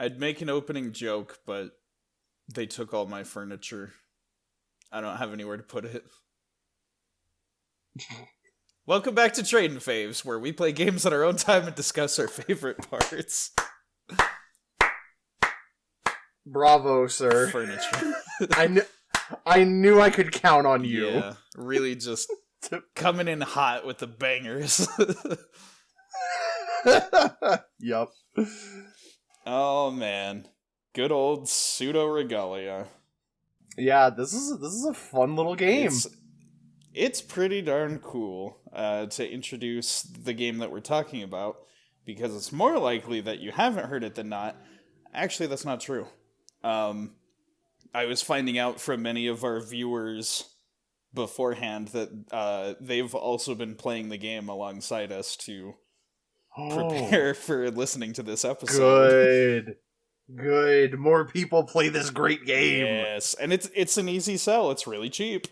I'd make an opening joke, but they took all my furniture. I don't have anywhere to put it. Welcome back to Tradin Faves, where we play games on our own time and discuss our favorite parts. Bravo, sir. Furniture. I knew I could count on you. Yeah, really just coming in hot with the bangers. Yup. Oh man, good old Pseudoregalia. Yeah, this is a fun little game. It's pretty darn cool to introduce the game that we're talking about, because it's more likely that you haven't heard it than not. Actually, that's not true. I was finding out from many of our viewers beforehand that they've also been playing the game alongside us to prepare for listening to this episode. Good. More people play this great game. Yes, and it's an easy sell. It's really cheap.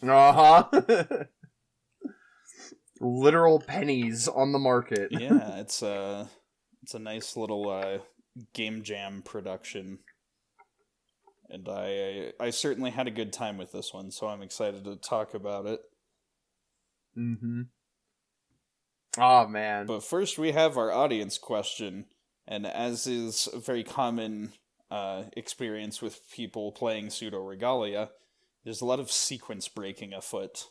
Uh-huh. Literal pennies on the market. Yeah, it's a nice little game jam production. And I certainly had a good time with this one, so I'm excited to talk about it. Mm-hmm. Oh, man. But first we have our audience question, and as is a very common experience with people playing Pseudoregalia, there's a lot of sequence breaking afoot.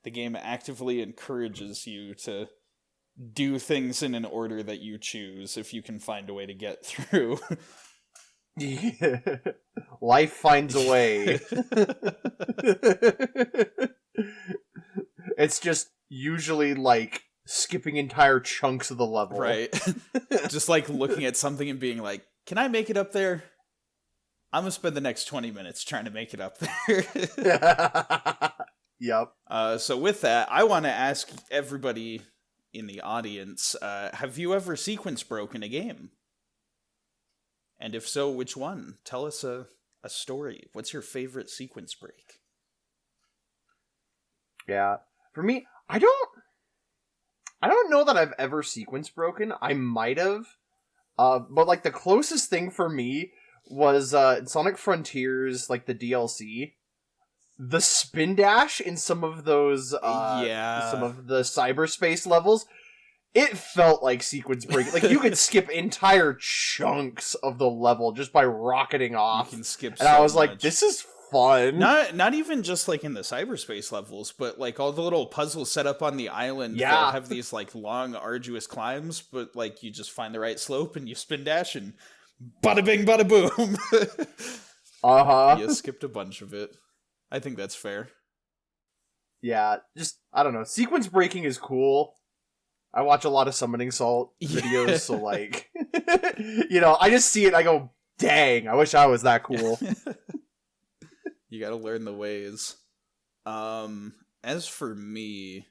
The game actively encourages you to do things in an order that you choose if you can find a way to get through. Yeah. Life finds a way. It's just usually like skipping entire chunks of the level. Right. Just like looking at something and being like, can I make it up there? I'm gonna spend the next 20 minutes trying to make it up there. Yep. So with that, I want to ask everybody in the audience, have you ever sequence broken a game? And if so, which one? Tell us a story. What's your favorite sequence break? Yeah. For me, I don't know that I've ever sequence broken. I might have. But like the closest thing for me was Sonic Frontiers, like the DLC. The spin dash in some of those some of the cyberspace levels. It felt like sequence breaking. Like, you could skip entire chunks of the level just by rocketing off. You can skip and I was like, this is fun. Not even just, like, in the cyberspace levels, but, like, all the little puzzles set up on the island that have these, like, long, arduous climbs, but, like, you just find the right slope and you spin dash and bada bing, bada boom. Uh-huh. You skipped a bunch of it. I think that's fair. Yeah, just, I don't know. Sequence breaking is cool. I watch a lot of Summoning Salt videos, so like, you know, I just see it and I go, dang, I wish I was that cool. You gotta learn the ways. As for me,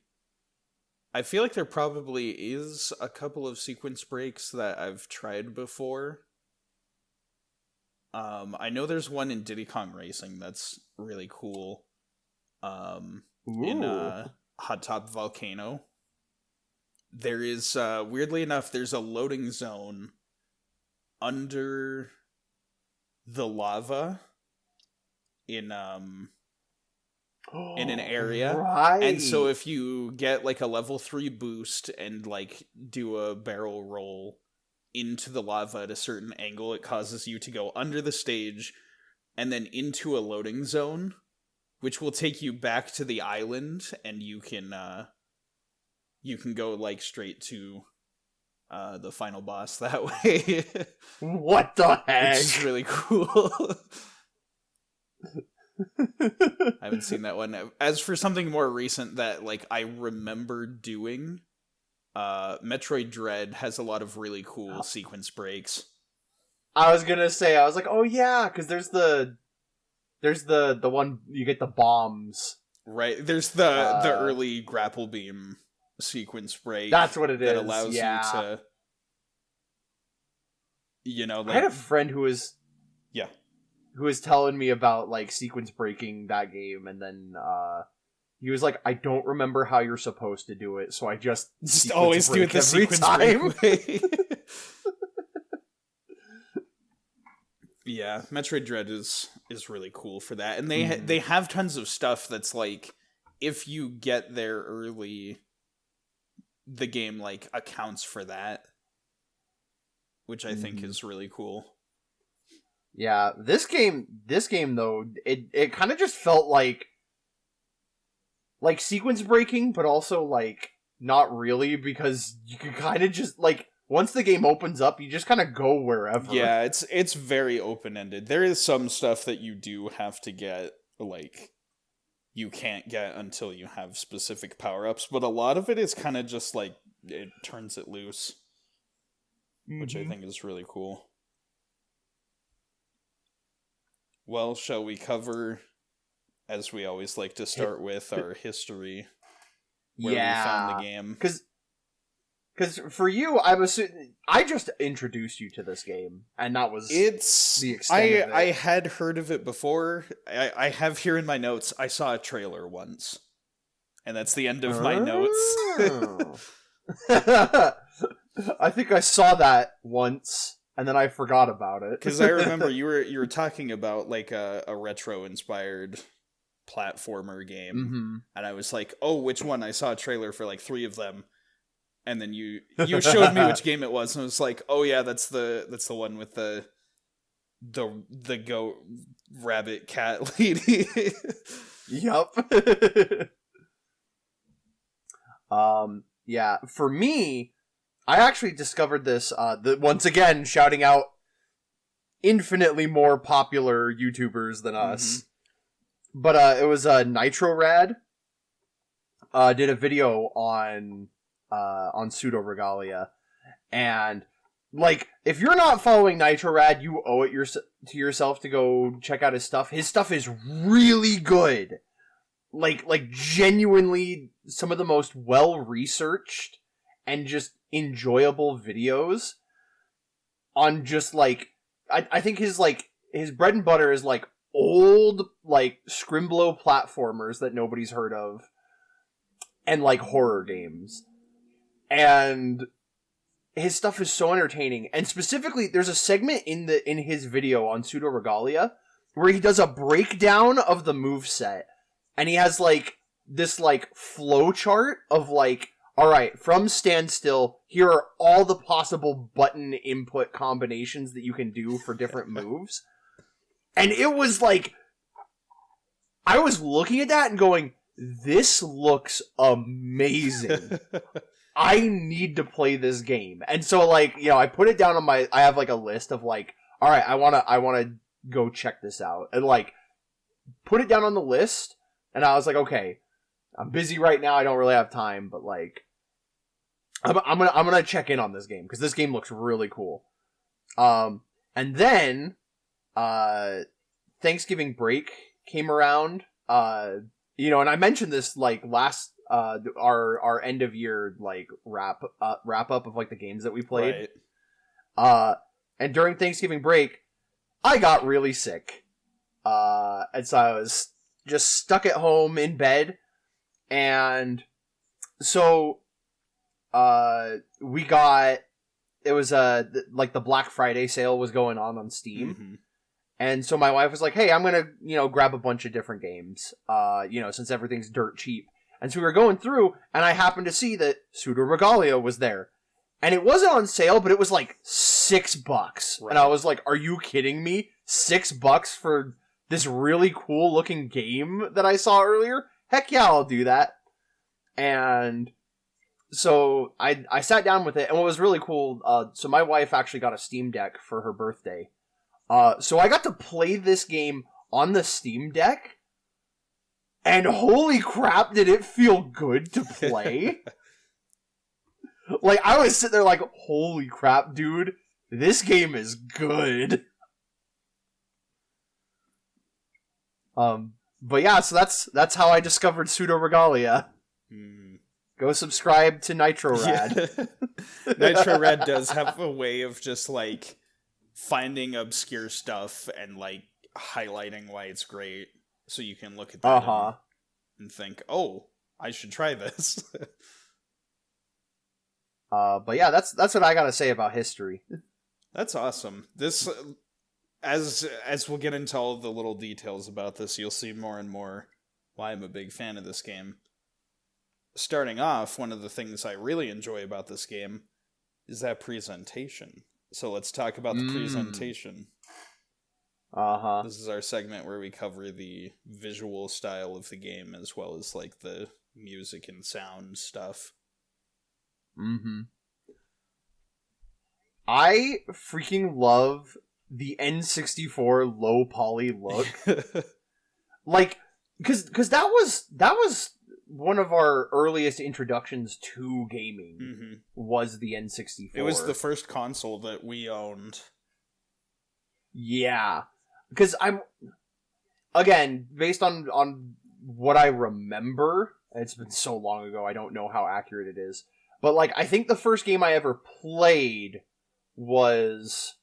I feel like there probably is a couple of sequence breaks that I've tried before. I know there's one in Diddy Kong Racing that's really cool. In Hot Top Volcano. There is, weirdly enough, there's a loading zone under the lava in an area. Right. And so if you get, like, a level 3 boost and, like, do a barrel roll into the lava at a certain angle, it causes you to go under the stage and then into a loading zone, which will take you back to the island, and you can go, like, straight to the final boss that way. What the heck? Which is really cool. I haven't seen that one. As for something more recent that, like, I remember doing, Metroid Dread has a lot of really cool sequence breaks. I was gonna say, I was like, oh yeah, because there's the one you get the bombs. Right, there's the early grapple beam sequence break. That's what it is. That allows you to, you know, like, I had a friend who was telling me about, like, sequence breaking that game, and then he was like, I don't remember how you're supposed to do it, so I just always do it the sequence break way. Yeah, Metroid Dread is really cool for that, and they have tons of stuff that's like, if you get there early, the game like accounts for that, which I think is really cool. Yeah, this game though, it kind of just felt like sequence breaking, but also like not really, because you could kind of just like, once the game opens up, you just kind of go wherever. Yeah, it's very open-ended. There is some stuff that you do have to get, like, you can't get until you have specific power-ups, but a lot of it is kind of just like, it turns it loose, which I think is really cool. Well, shall we cover, as we always like to start with, our history, where we found the game? Because for you, I just introduced you to this game, and that was the extent of it. I had heard of it before. I have here in my notes, I saw a trailer once. And that's the end of my notes. I think I saw that once, and then I forgot about it. Because I remember you were talking about like a retro-inspired platformer game. And I was like, oh, which one? I saw a trailer for like 3 of them. And then you showed me which game it was, and I was like, "Oh yeah, that's the one with the goat rabbit cat lady." Yup. Yeah. For me, I actually discovered this. Once again, shouting out infinitely more popular YouTubers than us. But it was Nitrorad. Did a video on Pseudoregalia, and like, if you're not following Nitrorad, you owe it to yourself to go check out his stuff. His stuff is really good, like genuinely some of the most well researched and just enjoyable videos on just like, I think his bread and butter is like old like Scrimblow platformers that nobody's heard of, and like horror games. And his stuff is so entertaining. And specifically, there's a segment in his video on Pseudoregalia where he does a breakdown of the moveset. And he has like this like flow chart of like, alright, from standstill, here are all the possible button input combinations that you can do for different moves. And it was like, I was looking at that and going, this looks amazing. I need to play this game. And so, like, you know, I put it down on I have like a list of like, all right, I want to go check this out, and like put it down on the list. And I was like, okay, I'm busy right now. I don't really have time, but like, I'm gonna check in on this game, because this game looks really cool. And then, Thanksgiving break came around, you know, and I mentioned this like last, our end of year like wrap up of like the games that we played. Right. And during Thanksgiving break, I got really sick. And so I was just stuck at home in bed. And so, it was like the Black Friday sale was going on Steam. And so my wife was like, hey, I'm gonna, you know, grab a bunch of different games, you know, since everything's dirt cheap. And so we were going through, and I happened to see that Pseudoregalia was there. And it wasn't on sale, but it was like $6. Right. And I was like, are you kidding me? $6 for this really cool looking game that I saw earlier? Heck yeah, I'll do that. And so I sat down with it, and what was really cool, so my wife actually got a Steam Deck for her birthday. So I got to play this game on the Steam Deck, and holy crap, did it feel good to play. Like, I was sitting there like, holy crap, dude, this game is good. But yeah, so that's how I discovered Pseudoregalia. Go subscribe to Nitrorad. Yeah. Nitrorad does have a way of just like finding obscure stuff and like highlighting why it's great, so you can look at that and think, oh, I should try this. But yeah, that's what I gotta say about history. That's awesome. This as we'll get into all the little details about this, you'll see more and more why I'm a big fan of this game. Starting off, one of the things I really enjoy about this game is that presentation. So let's talk about the presentation. Uh-huh. This is our segment where we cover the visual style of the game as well as like the music and sound stuff. Mm-hmm. I freaking love the N64 low poly look. Like, because that was one of our earliest introductions to gaming, was the N64. It was the first console that we owned. Yeah. Because I'm, again, based on what I remember, it's been so long ago, I don't know how accurate it is, but like, I think the first game I ever played was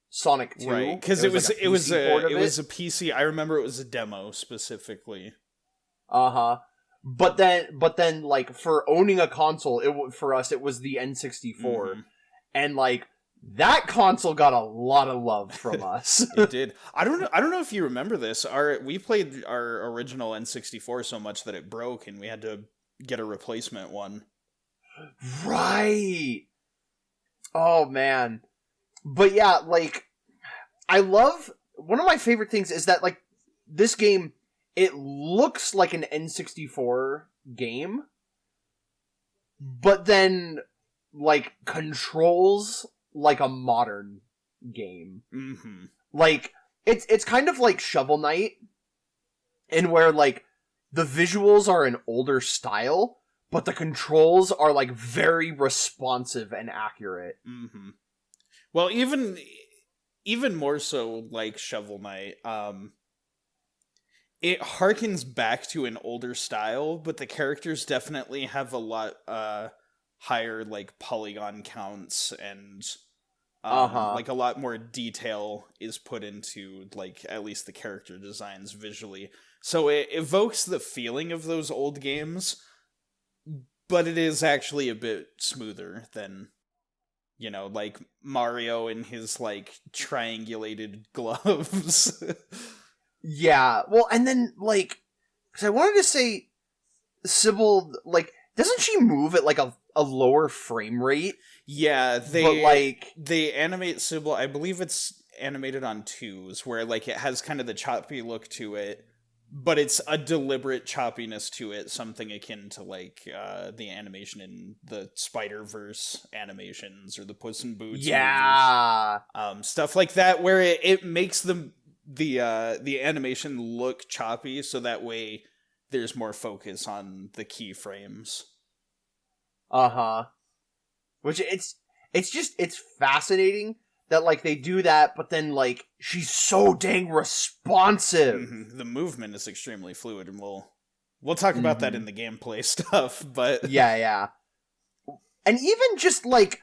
Sonic 2. Right, because it was a PC. I remember it was a demo specifically. But then like, for owning a console, for us it was the N64, and like, that console got a lot of love from us. It did. I don't know if you remember this. We played our original N64 so much that it broke, and we had to get a replacement one. Right. Oh man. But yeah, like, I love, one of my favorite things is that, like, this game, it looks like an N64 game, but then, like, controls like a modern game. Like, it's kind of like Shovel Knight, in where, like, the visuals are an older style, but the controls are, like, very responsive and accurate. Well, even more so like Shovel Knight, it harkens back to an older style, but the characters definitely have a lot higher like polygon counts, and like a lot more detail is put into like at least the character designs visually. So it evokes the feeling of those old games, but it is actually a bit smoother than, you know, like Mario and his like triangulated gloves. Yeah, well, and then, like, because I wanted to say, Sybil, like, doesn't she move at, like, a lower frame rate? Yeah, they animate Sybil, I believe it's animated on 2s, where, like, it has kind of the choppy look to it, but it's a deliberate choppiness to it, something akin to, like, the animation in the Spider-Verse animations, or the Puss in Boots movies. Stuff like that, where it makes the animation look choppy, so that way there's more focus on the keyframes. Which it's fascinating that, like, they do that, but then, like, she's so dang responsive. The movement is extremely fluid, and we'll talk about that in the gameplay stuff, but yeah. And even just, like,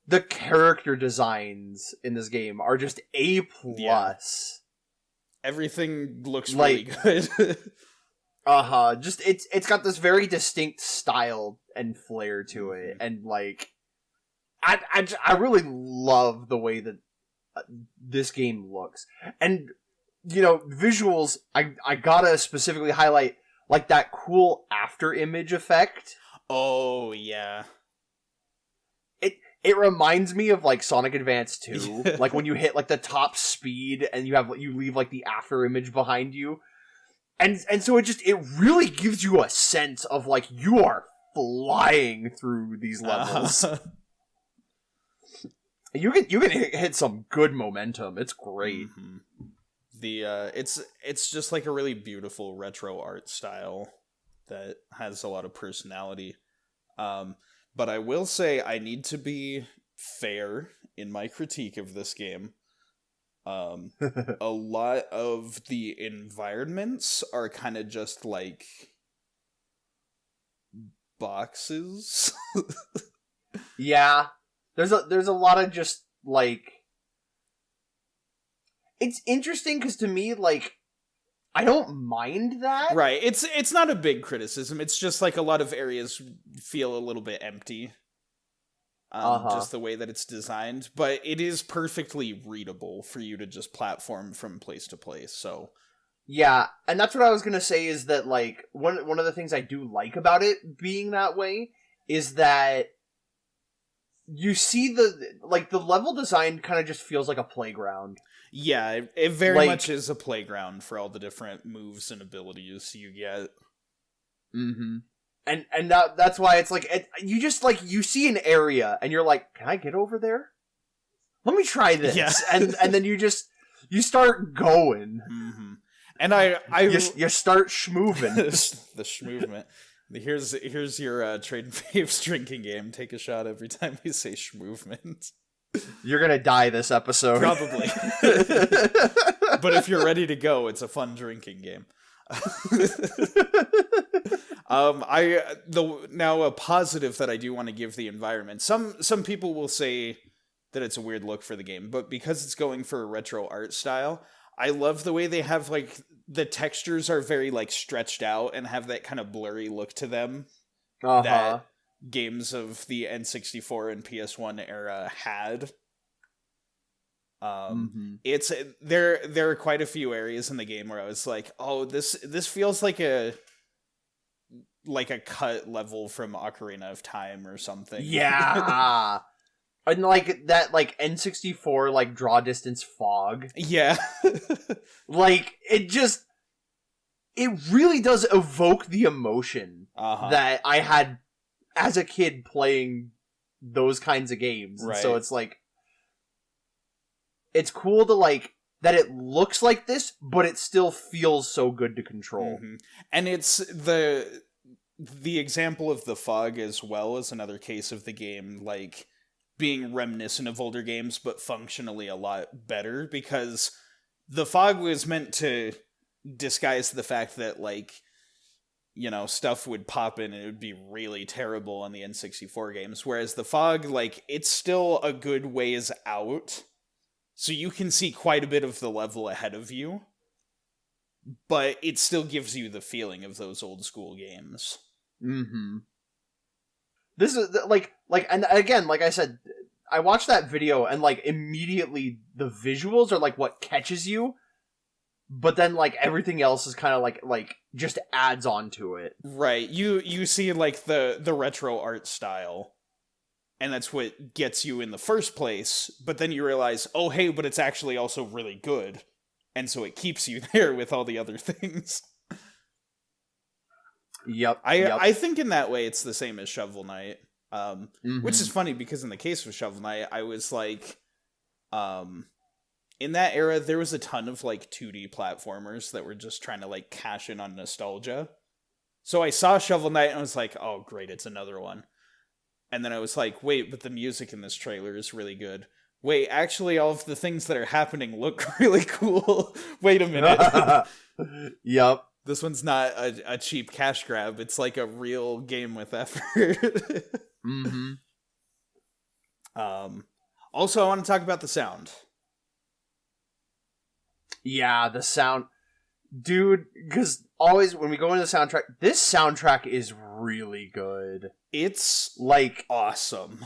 the character designs in this game are just A+. Yeah. Everything looks really good. Just it's got this very distinct style and flair to it, and like, I really love the way that this game looks, and you know, visuals. I gotta specifically highlight, like, that cool after image effect. Oh yeah. It reminds me of, like, Sonic Advance 2, like when you hit, like, the top speed and you leave, like, the after image behind you. And so it really gives you a sense of, like, you are flying through these levels. You can hit some good momentum. It's great. It's just like a really beautiful retro art style that has a lot of personality. But I will say I need to be fair in my critique of this game. A lot of the environments are kind of just like boxes. Yeah. There's a lot of just, like, it's interesting because to me, like, I don't mind that. Right. It's not a big criticism. It's just like a lot of areas feel a little bit empty. Uh-huh. just the way that it's designed, but it is perfectly readable for you to just platform from place to place, so... Yeah, and that's what I was gonna say is that, like, one of the things I do like about it being that way is that you see the level design kind of just feels like a playground. Yeah, it very Like, much is a playground for all the different moves and abilities you get. mm-hmm. And that's why it's like, you just, like, you see an area, and you're like, can I get over there? Let me try this. Yeah. and then you start going. Mm-hmm. And you start schmooving. The schmoovement. Here's your Tradin Faves drinking game. Take a shot every time we say schmoovement. You're gonna die this episode. Probably. But if you're ready to go, it's a fun drinking game. Now a positive that I do want to give the environment. Some people will say that it's a weird look for the game, but because it's going for a retro art style, I love the way they have, like, the textures are very, like, stretched out and have that kind of blurry look to them that games of the N64 and PS1 era had. It's there are quite a few areas in the game where I was like, oh, this feels like a cut level from Ocarina of Time or something. Yeah. And, like, that, like, N64, like, draw distance fog. Yeah. Like, it really does evoke the emotion that I had as a kid playing those kinds of games. Right. So it's like, it's cool to, like, that it looks like this, but it still feels so good to control. Mm-hmm. And it's the example of the fog as well as another case of the game, like, being reminiscent of older games, but functionally a lot better, because the fog was meant to disguise the fact that, like, you know, stuff would pop in and it would be really terrible on the N64 games, whereas the fog, like, it's still a good ways out, so you can see quite a bit of the level ahead of you, but it still gives you the feeling of those old school games. Mm-hmm. This is, like, and again, like I said, I watched that video, and, like, immediately the visuals are, like, what catches you, but then, like, everything else is kind of, like, just adds on to it. Right. You see, like, the retro art style, and that's what gets you in the first place, but then you realize, oh, hey, but it's actually also really good, and so it keeps you there with all the other things. Yep. I think in that way it's the same as Shovel Knight, Mm-hmm. which is funny because in the case of Shovel Knight, I was like, in that era there was a ton of, like, 2D platformers that were just trying to, like, cash in on nostalgia. So I saw Shovel Knight and I was like, oh great, it's another one. And then I was like, wait, but the music in this trailer is really good. Wait, actually all of the things that are happening look really cool. Wait a minute. Yep. This one's not a cheap cash grab. It's like a real game with effort. Mm-hmm. Also, I want to talk about the sound. Yeah, the sound. Dude, because always when we go into the soundtrack, this soundtrack is really good. It's, like, awesome.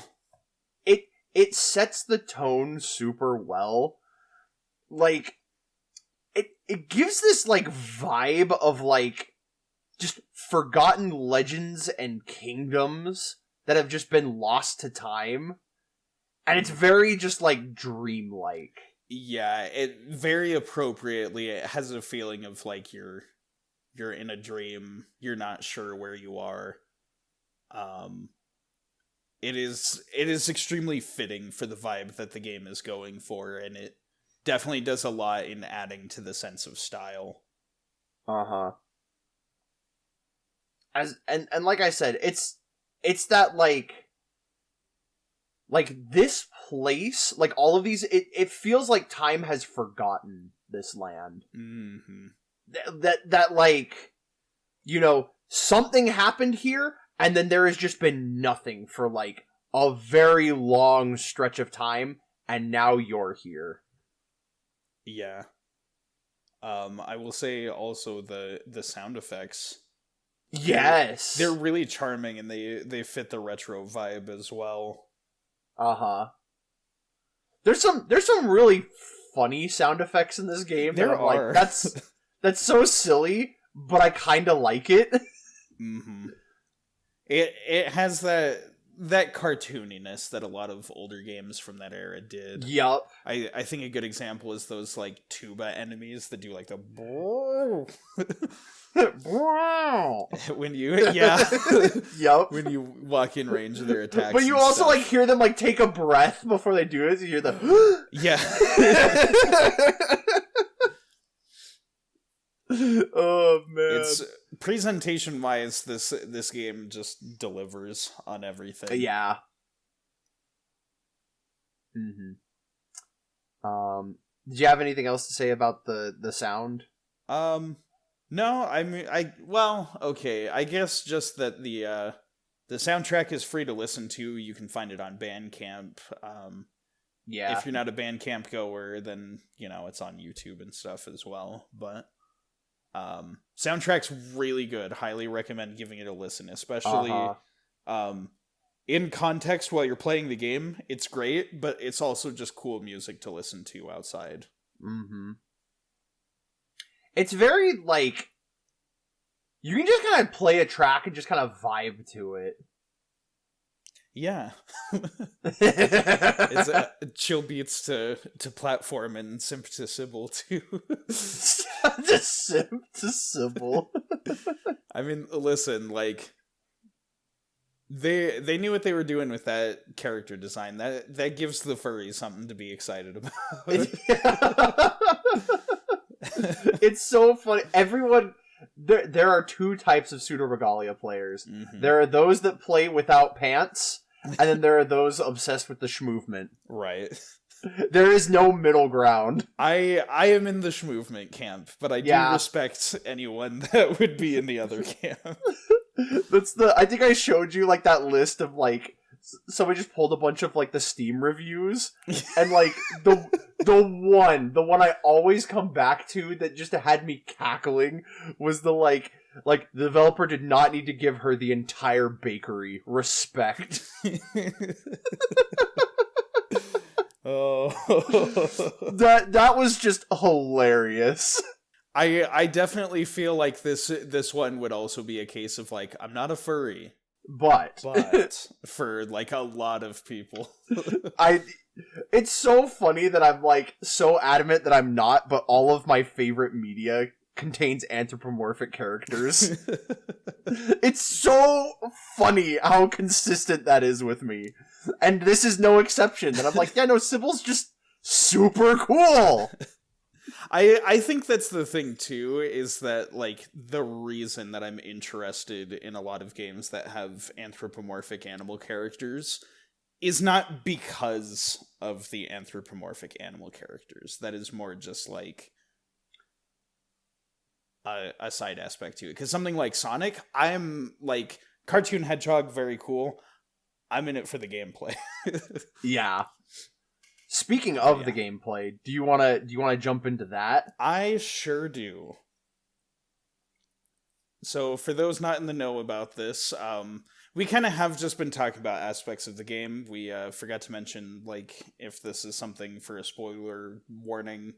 It sets the tone super well. Like, it gives this, like, vibe of, like, just forgotten legends and kingdoms that have just been lost to time. And it's very just, like, dreamlike. Yeah, it very appropriately, it has a feeling of, like, you're in a dream, you're not sure where you are. It is extremely fitting for the vibe that the game is going for, and it definitely does a lot in adding to the sense of style. Uh-huh. And like I said, it's that, like this place, like all of these, it feels like time has forgotten this land. Mm-hmm. That like, you know, something happened here, and then there has just been nothing for, like, a very long stretch of time, and now you're here. Yeah. I will say also the sound effects. Yes! They're really charming, and they fit the retro vibe as well. Uh-huh. There's some really funny sound effects in this game that There I'm are. like, that's so silly, but I kind of like it. Mm-hmm. It has that cartooniness that a lot of older games from that era did. Yup. I think a good example is those like tuba enemies that do like the when you Yup. when you walk in range of their attacks. But you and also stuff. like hear them like take a breath before they do it. So you hear the Yeah. Oh man. It's presentation wise, this game just delivers on everything. Yeah. Mm-hmm. Did you have anything else to say about the sound? No, I mean, okay. I guess just that the soundtrack is free to listen to. You can find it on Bandcamp. Yeah. If you're not a Bandcamp goer, then it's on YouTube and stuff as well. But soundtrack's really good. Highly recommend giving it a listen, especially in context while you're playing the game. It's great, but it's also just cool music to listen to outside. Mm-hmm. It's very, like, you can just kind of play a track and just kind of vibe to it. Yeah. It's chill beats to platform and simp to Sybil too. To simp to Sybil. I mean, listen, like, they knew what they were doing with that character design. That gives the furries something to be excited about. It's so funny. Everyone, there are two types of Pseudoregalia players. Mm-hmm. There are those that play without pants, and then there are those obsessed with the schmoovement. Right. There is no middle ground. I am in the schmoovement camp, but I do respect anyone that would be in the other camp. I think I showed you like that list of like somebody just pulled a bunch of like the Steam reviews, and like the one I always come back to that just had me cackling was the like the developer did not need to give her the entire bakery. Respect. Oh. that was just hilarious. I definitely feel like this one would also be a case of like, I'm not a furry. But for like a lot of people. It's so funny that I'm like so adamant that I'm not, but all of my favorite media contains anthropomorphic characters. It's so funny how consistent that is with me. And this is no exception. And I'm like, yeah, no, Sybil's just super cool. I think that's the thing too, is that like the reason that I'm interested in a lot of games that have anthropomorphic animal characters is not because of the anthropomorphic animal characters. That is more just like a side aspect to it. Because something like Sonic, I'm like, cartoon hedgehog, very cool. I'm in it for the gameplay. Yeah. Speaking of the gameplay, do you want to jump into that? I sure do. So, for those not in the know about this, we kind of have just been talking about aspects of the game. We forgot to mention, like, if this is something for a spoiler warning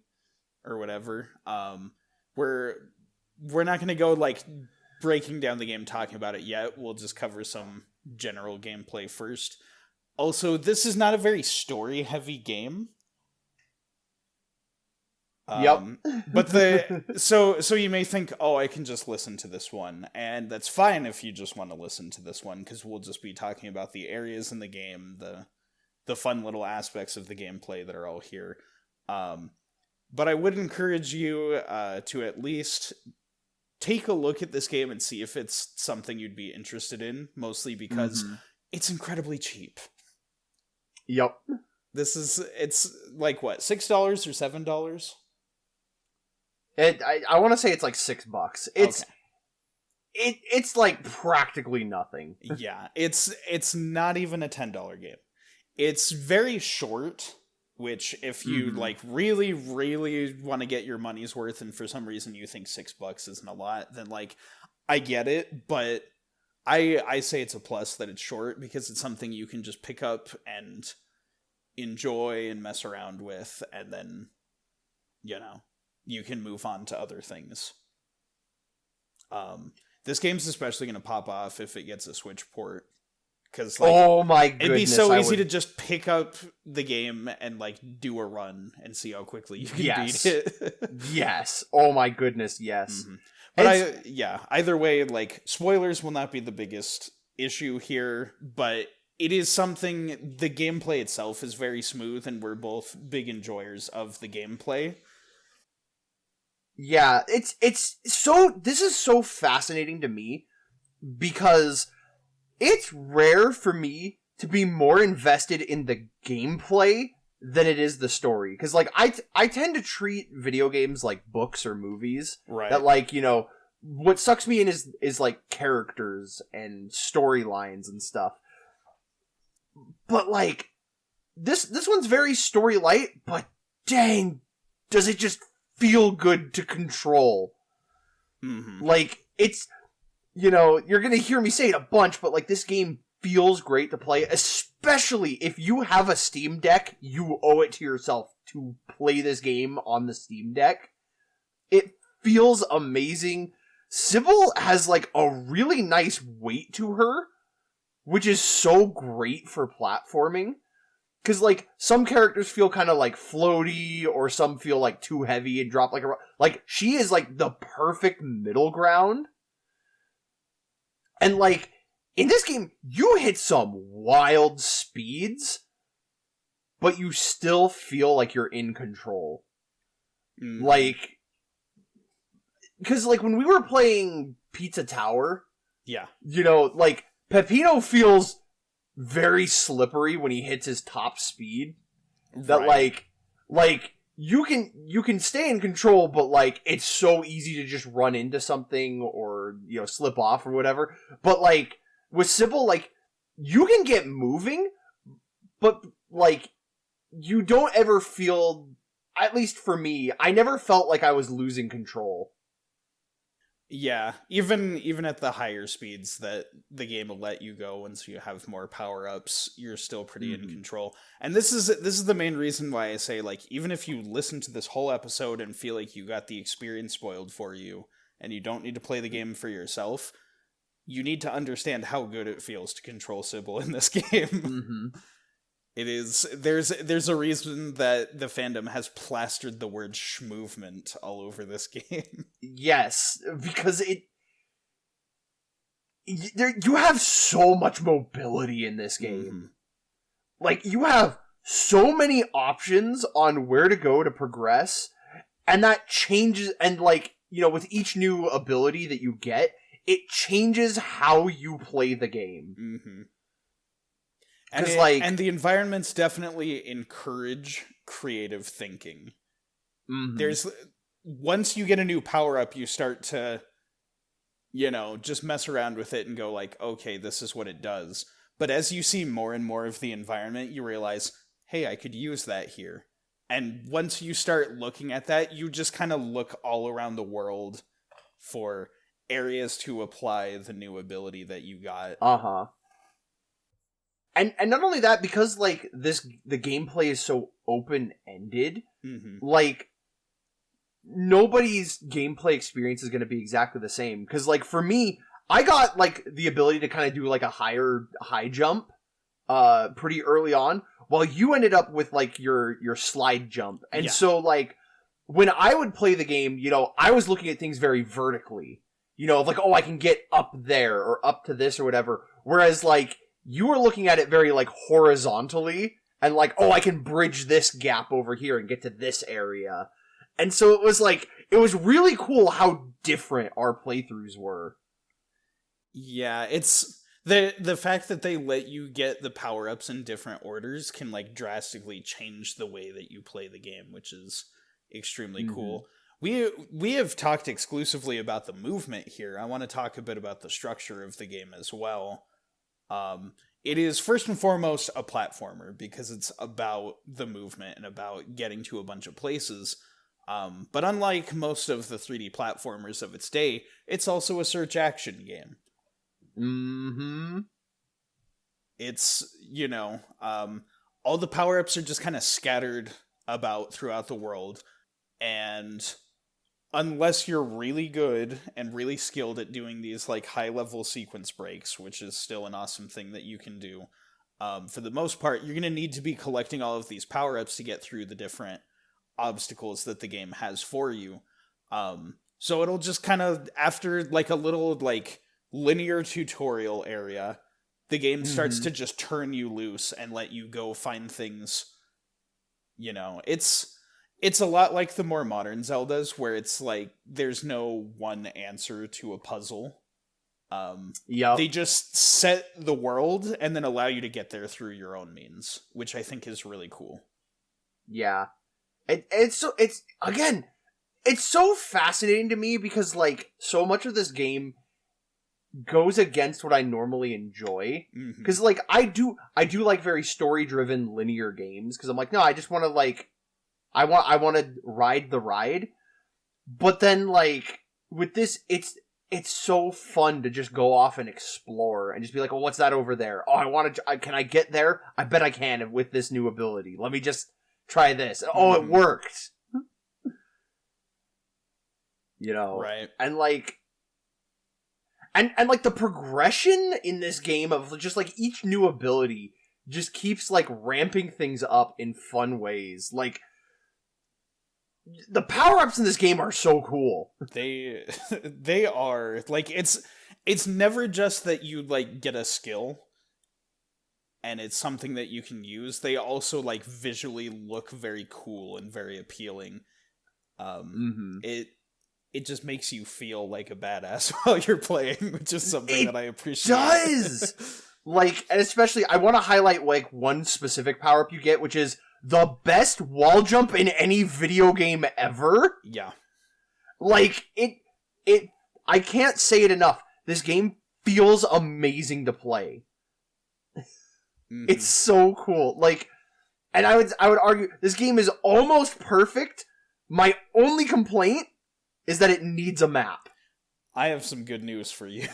or whatever. We're not going to go, like, breaking down the game, talking about it yet. We'll just cover some general gameplay first. Also, this is not a very story-heavy game. Yep. But so you may think, oh, I can just listen to this one, and that's fine if you just want to listen to this one, because we'll just be talking about the areas in the game, the fun little aspects of the gameplay that are all here. But I would encourage you to at least take a look at this game and see if it's something you'd be interested in, mostly because it's incredibly cheap. Yep. It's like what, $6 or $7? I want to say it's like $6. It's like practically nothing. Yeah, it's not even a $10 game. It's very short, which if you like really, really want to get your money's worth, and for some reason you think $6 isn't a lot, then like I get it, but I say it's a plus that it's short, because it's something you can just pick up and enjoy and mess around with, and then, you know, you can move on to other things. This game's especially going to pop off if it gets a Switch port. Because, like, oh my goodness, it'd be so easy to just pick up the game and, like, do a run and see how quickly you can beat it. Yes. Oh my goodness, yes. Mm-hmm. But either way, like, spoilers will not be the biggest issue here, but it is something, the gameplay itself is very smooth, and we're both big enjoyers of the gameplay. Yeah, it's so, this is so fascinating to me, because it's rare for me to be more invested in the gameplay than it is the story. Because, like, I tend to treat video games like books or movies. Right. That, like, you know, what sucks me in is like, characters and storylines and stuff. But, like, this one's very story light, but dang, does it just feel good to control. Mm-hmm. Like, it's, you know, you're gonna hear me say it a bunch, but, like, this game feels great to play, especially if you have a Steam Deck. You owe it to yourself to play this game on the Steam Deck. It feels amazing. Sybil has, like, a really nice weight to her, which is so great for platforming. Because, like, some characters feel kind of, like, floaty, or some feel, like, too heavy and drop like a... Like, she is, like, the perfect middle ground. And, like, in this game, you hit some wild speeds, but you still feel like you're in control. Mm. Like, because, like, when we were playing Pizza Tower, yeah, you know, like, Peppino feels very slippery when he hits his top speed. That, right. like, you can stay in control, but, like, it's so easy to just run into something or, you know, slip off or whatever. But, like, with Sybil, like, you can get moving, but, like, you don't ever feel, at least for me, I never felt like I was losing control. Yeah, even at the higher speeds that the game will let you go once you have more power-ups, you're still pretty in control. And this is the main reason why I say, like, even if you listen to this whole episode and feel like you got the experience spoiled for you, and you don't need to play the game for yourself, you need to understand how good it feels to control Sybil in this game. Mm-hmm. It is, there's a reason that the fandom has plastered the word schmoovement all over this game. Yes, because you have so much mobility in this game. Mm-hmm. Like, you have so many options on where to go to progress, and that changes, and, like, you know, with each new ability that you get, it changes how you play the game. Mm-hmm. And the environments definitely encourage creative thinking. Mm-hmm. Once you get a new power-up, you start to, you know, just mess around with it and go like, okay, this is what it does. But as you see more and more of the environment, you realize, hey, I could use that here. And once you start looking at that, you just kind of look all around the world for areas to apply the new ability that you got. Uh-huh. And not only that, because, like, the gameplay is so open-ended, like, nobody's gameplay experience is going to be exactly the same. Because, like, for me, I got, like, the ability to kind of do, like, a high jump pretty early on, while you ended up with, like, your slide jump. And so, like, when I would play the game, you know, I was looking at things very vertically. You know, like, oh, I can get up there, or up to this, or whatever. Whereas, like, you were looking at it very, like, horizontally, and, like, oh, I can bridge this gap over here and get to this area. And so it was, like, it was really cool how different our playthroughs were. Yeah, it's... The fact that they let you get the power-ups in different orders can, like, drastically change the way that you play the game, which is extremely cool. We have talked exclusively about the movement here. I want to talk a bit about the structure of the game as well. It is first and foremost a platformer because it's about the movement and about getting to a bunch of places. But unlike most of the 3D platformers of its day, it's also a search action game. Mm-hmm. It's, you know, all the power-ups are just kind of scattered about throughout the world, and unless you're really good and really skilled at doing these like high-level sequence breaks, which is still an awesome thing that you can do, for the most part, you're going to need to be collecting all of these power-ups to get through the different obstacles that the game has for you. So it'll just kind of, after like a little like linear tutorial area, the game starts to just turn you loose and let you go find things. You know, it's a lot like the more modern Zeldas, where it's like there's no one answer to a puzzle. They just set the world and then allow you to get there through your own means, which I think is really cool. Yeah. It's so fascinating to me because like so much of this game goes against what I normally enjoy. Because like I do like very story driven linear games, because I'm like, no, I just want to like I want to ride the ride. But then like with this, it's so fun to just go off and explore and just be like, oh, what's that over there? Oh, can I get there? I bet I can with this new ability. Let me just try this. Oh, it worked. You know? Right. And like and like the progression in this game of just like each new ability just keeps like ramping things up in fun ways. Like the power-ups in this game are so cool. They are like, it's never just that you like get a skill and it's something that you can use. They also like visually look very cool and very appealing. It just makes you feel like a badass while you're playing, which is something that I appreciate. It does! Like, and especially, I want to highlight like one specific power-up you get, which is the best wall jump in any video game ever. Yeah. Like, I can't say it enough. This game feels amazing to play. It's so cool. Like, and I would argue this game is almost perfect. My only complaint is that it needs a map. I have some good news for you.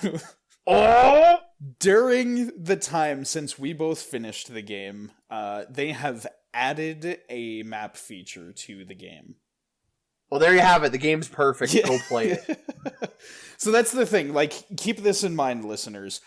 Oh! During the time since we both finished the game, they have added a map feature to the game. Well, there you have it. The game's perfect. Go play it. So that's the thing. Like, keep this in mind, listeners.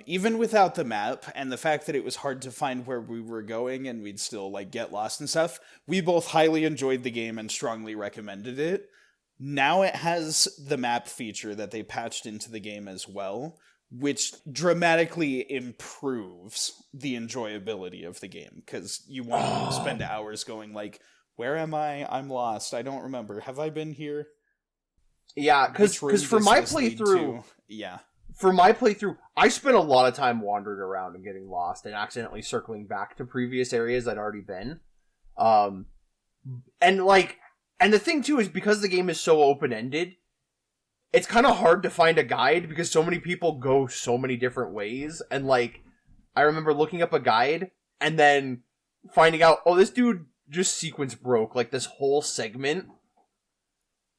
Even without the map and the fact that it was hard to find where we were going and we'd still like get lost and stuff, we both highly enjoyed the game and strongly recommended it. Now it has the map feature that they patched into the game as well, which dramatically improves the enjoyability of the game, because you won't spend hours going like, where am I? I'm lost. I don't remember. Have I been here? Yeah, because for my playthrough... Yeah. For my playthrough, I spent a lot of time wandering around and getting lost and accidentally circling back to previous areas I'd already been. And the thing too is, because the game is so open-ended, it's kind of hard to find a guide because so many people go so many different ways. And like, I remember looking up a guide and then finding out, oh, this dude just sequence broke like this whole segment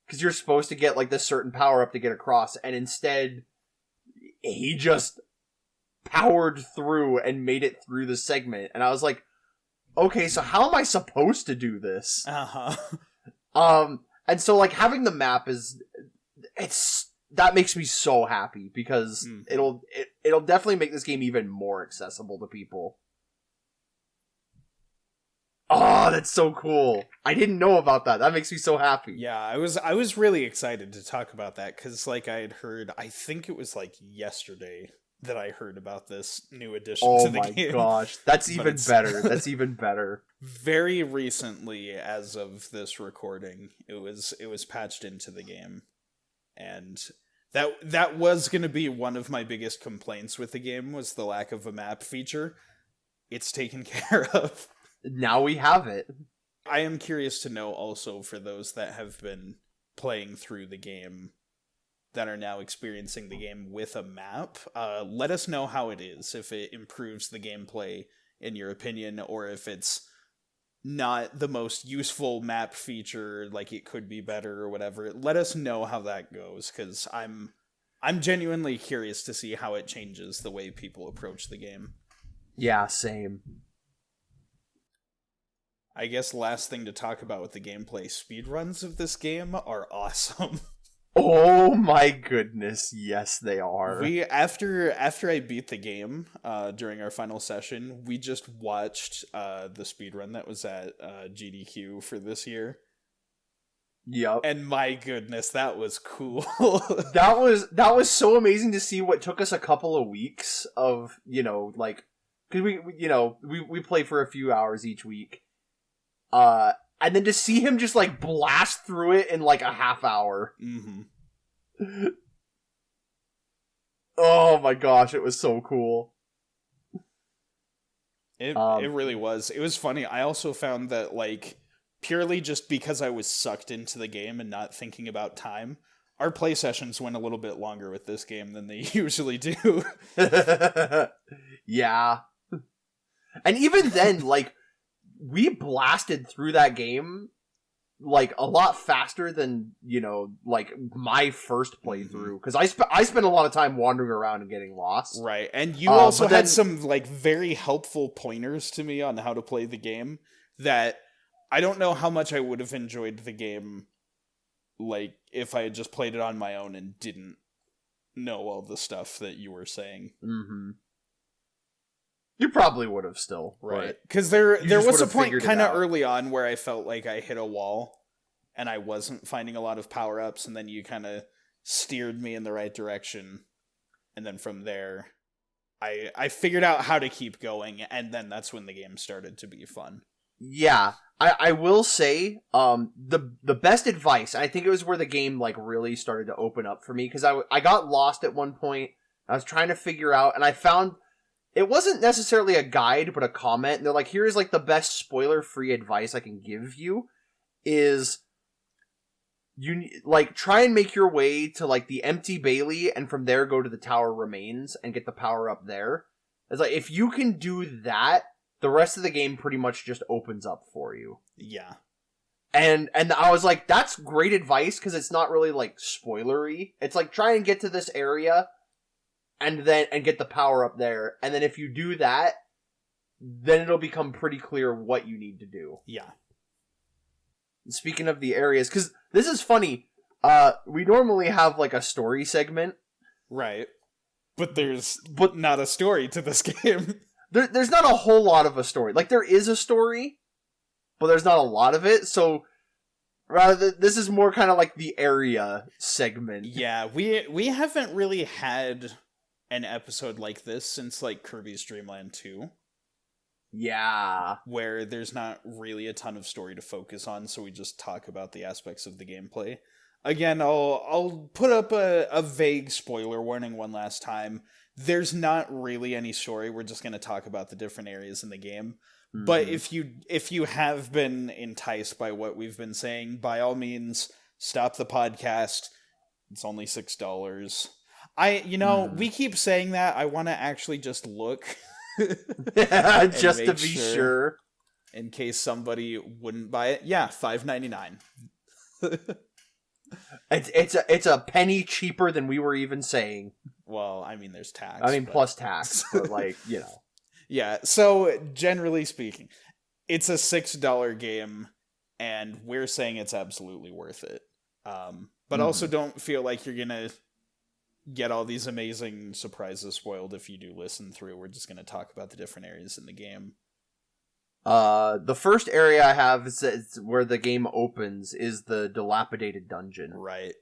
because you're supposed to get like this certain power up to get across, and instead he just powered through and made it through the segment. And I was like, okay, so how am I supposed to do this? And so like having the map that makes me so happy, because it'll definitely make this game even more accessible to people. Oh, that's so cool. I didn't know about that. That makes me so happy. Yeah, I was really excited to talk about that, because like I had heard, I think it was like yesterday that I heard about this new addition to the game. Oh my gosh, that's even better. That's even better. Very recently, as of this recording, it was patched into the game. And that was going to be one of my biggest complaints with the game, was the lack of a map feature. It's taken care of. Now we have it. I am curious to know also, for those that have been playing through the game that are now experiencing the game with a map, let us know how it is, if it improves the gameplay in your opinion, or if it's not the most useful map feature, like it could be better or whatever. Let us know how that goes, because I'm genuinely curious to see how it changes the way people approach the game. Yeah, same. I guess last thing to talk about with the gameplay, speedruns of this game are awesome. Oh my goodness, yes they are. We after I beat the game during our final session, we just watched the speedrun that was at GDQ for this year. Yep. And my goodness, that was cool. that was so amazing to see what took us a couple of weeks of, like, because we play for a few hours each week. And then to see him just, like, blast through it in, like, a half hour. Mm-hmm. Oh my gosh, it was so cool. It really was. It was funny. I also found that, like, purely just because I was sucked into the game and not thinking about time, our play sessions went a little bit longer with this game than they usually do. Yeah. And even then, like, we blasted through that game, like, a lot faster than, like, my first playthrough. Because I spent a lot of time wandering around and getting lost. Right, and you also had some, like, very helpful pointers to me on how to play the game that I don't know how much I would have enjoyed the game, like, if I had just played it on my own and didn't know all the stuff that you were saying. Mm-hmm. You probably would have still. Right. Because there was a point kind of early on where I felt like I hit a wall and I wasn't finding a lot of power-ups, and then you kind of steered me in the right direction. And then from there, I figured out how to keep going, and then that's when the game started to be fun. Yeah. I will say, the best advice, I think it was where the game, like, really started to open up for me, because I got lost at one point. I was trying to figure out, and I found it wasn't necessarily a guide, but a comment. And they're like, here's, like, the best spoiler-free advice I can give you is you, like, try and make your way to, like, the empty Bailey, and from there go to the Tower Remains and get the power up there. It's like, if you can do that, the rest of the game pretty much just opens up for you. Yeah. And I was like, that's great advice, because it's not really, like, spoilery. It's like, try and get to this area, and get the power up there, and then if you do that, then it'll become pretty clear what you need to do. Yeah. Speaking of the areas, because this is funny, we normally have, like, a story segment. Right. But there's not a story to this game. There's not a whole lot of a story. Like, there is a story, but there's not a lot of it, so rather, this is more kind of like the area segment. Yeah, we haven't really had an episode like this since, like, Kirby's Dream Land 2. Yeah. Where there's not really a ton of story to focus on, so we just talk about the aspects of the gameplay. Again, I'll put up a vague spoiler warning one last time. There's not really any story. We're just going to talk about the different areas in the game. Mm-hmm. But if you have been enticed by what we've been saying, by all means, stop the podcast. It's only $6. We keep saying that. I want to actually just look. Just to be sure. In case somebody wouldn't buy it. Yeah, $5.99. It's a penny cheaper than we were even saying. Well, I mean, there's tax. Plus tax, but, like, Yeah, so generally speaking, it's a $6 game, and we're saying it's absolutely worth it. But also don't feel like you're gonna get all these amazing surprises spoiled if you do listen through. We're just gonna talk about the different areas in the game. The first area I have is where the game opens is the dilapidated dungeon. Right.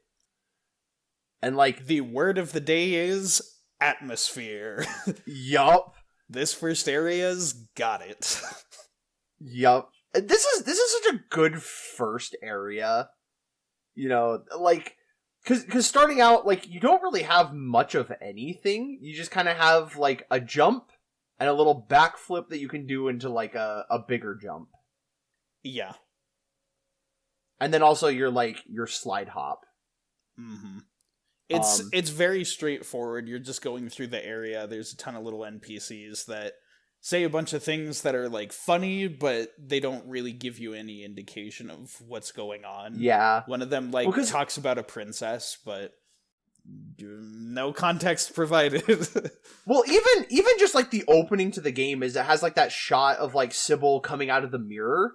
And, like, the word of the day is atmosphere. Yup. This first area's got it. Yup. This is such a good first area. Like, cause starting out, like, you don't really have much of anything. You just kind of have, like, a jump and a little backflip that you can do into, like, a bigger jump. Yeah. And then also your slide hop. Mm-hmm. It's very straightforward. You're just going through the area. There's a ton of little NPCs that say a bunch of things that are, like, funny, but they don't really give you any indication of what's going on. Yeah. One of them, like, talks about a princess, but no context provided. Well, even just, like, the opening to the game is it has, like, that shot of, like, Sybil coming out of the mirror.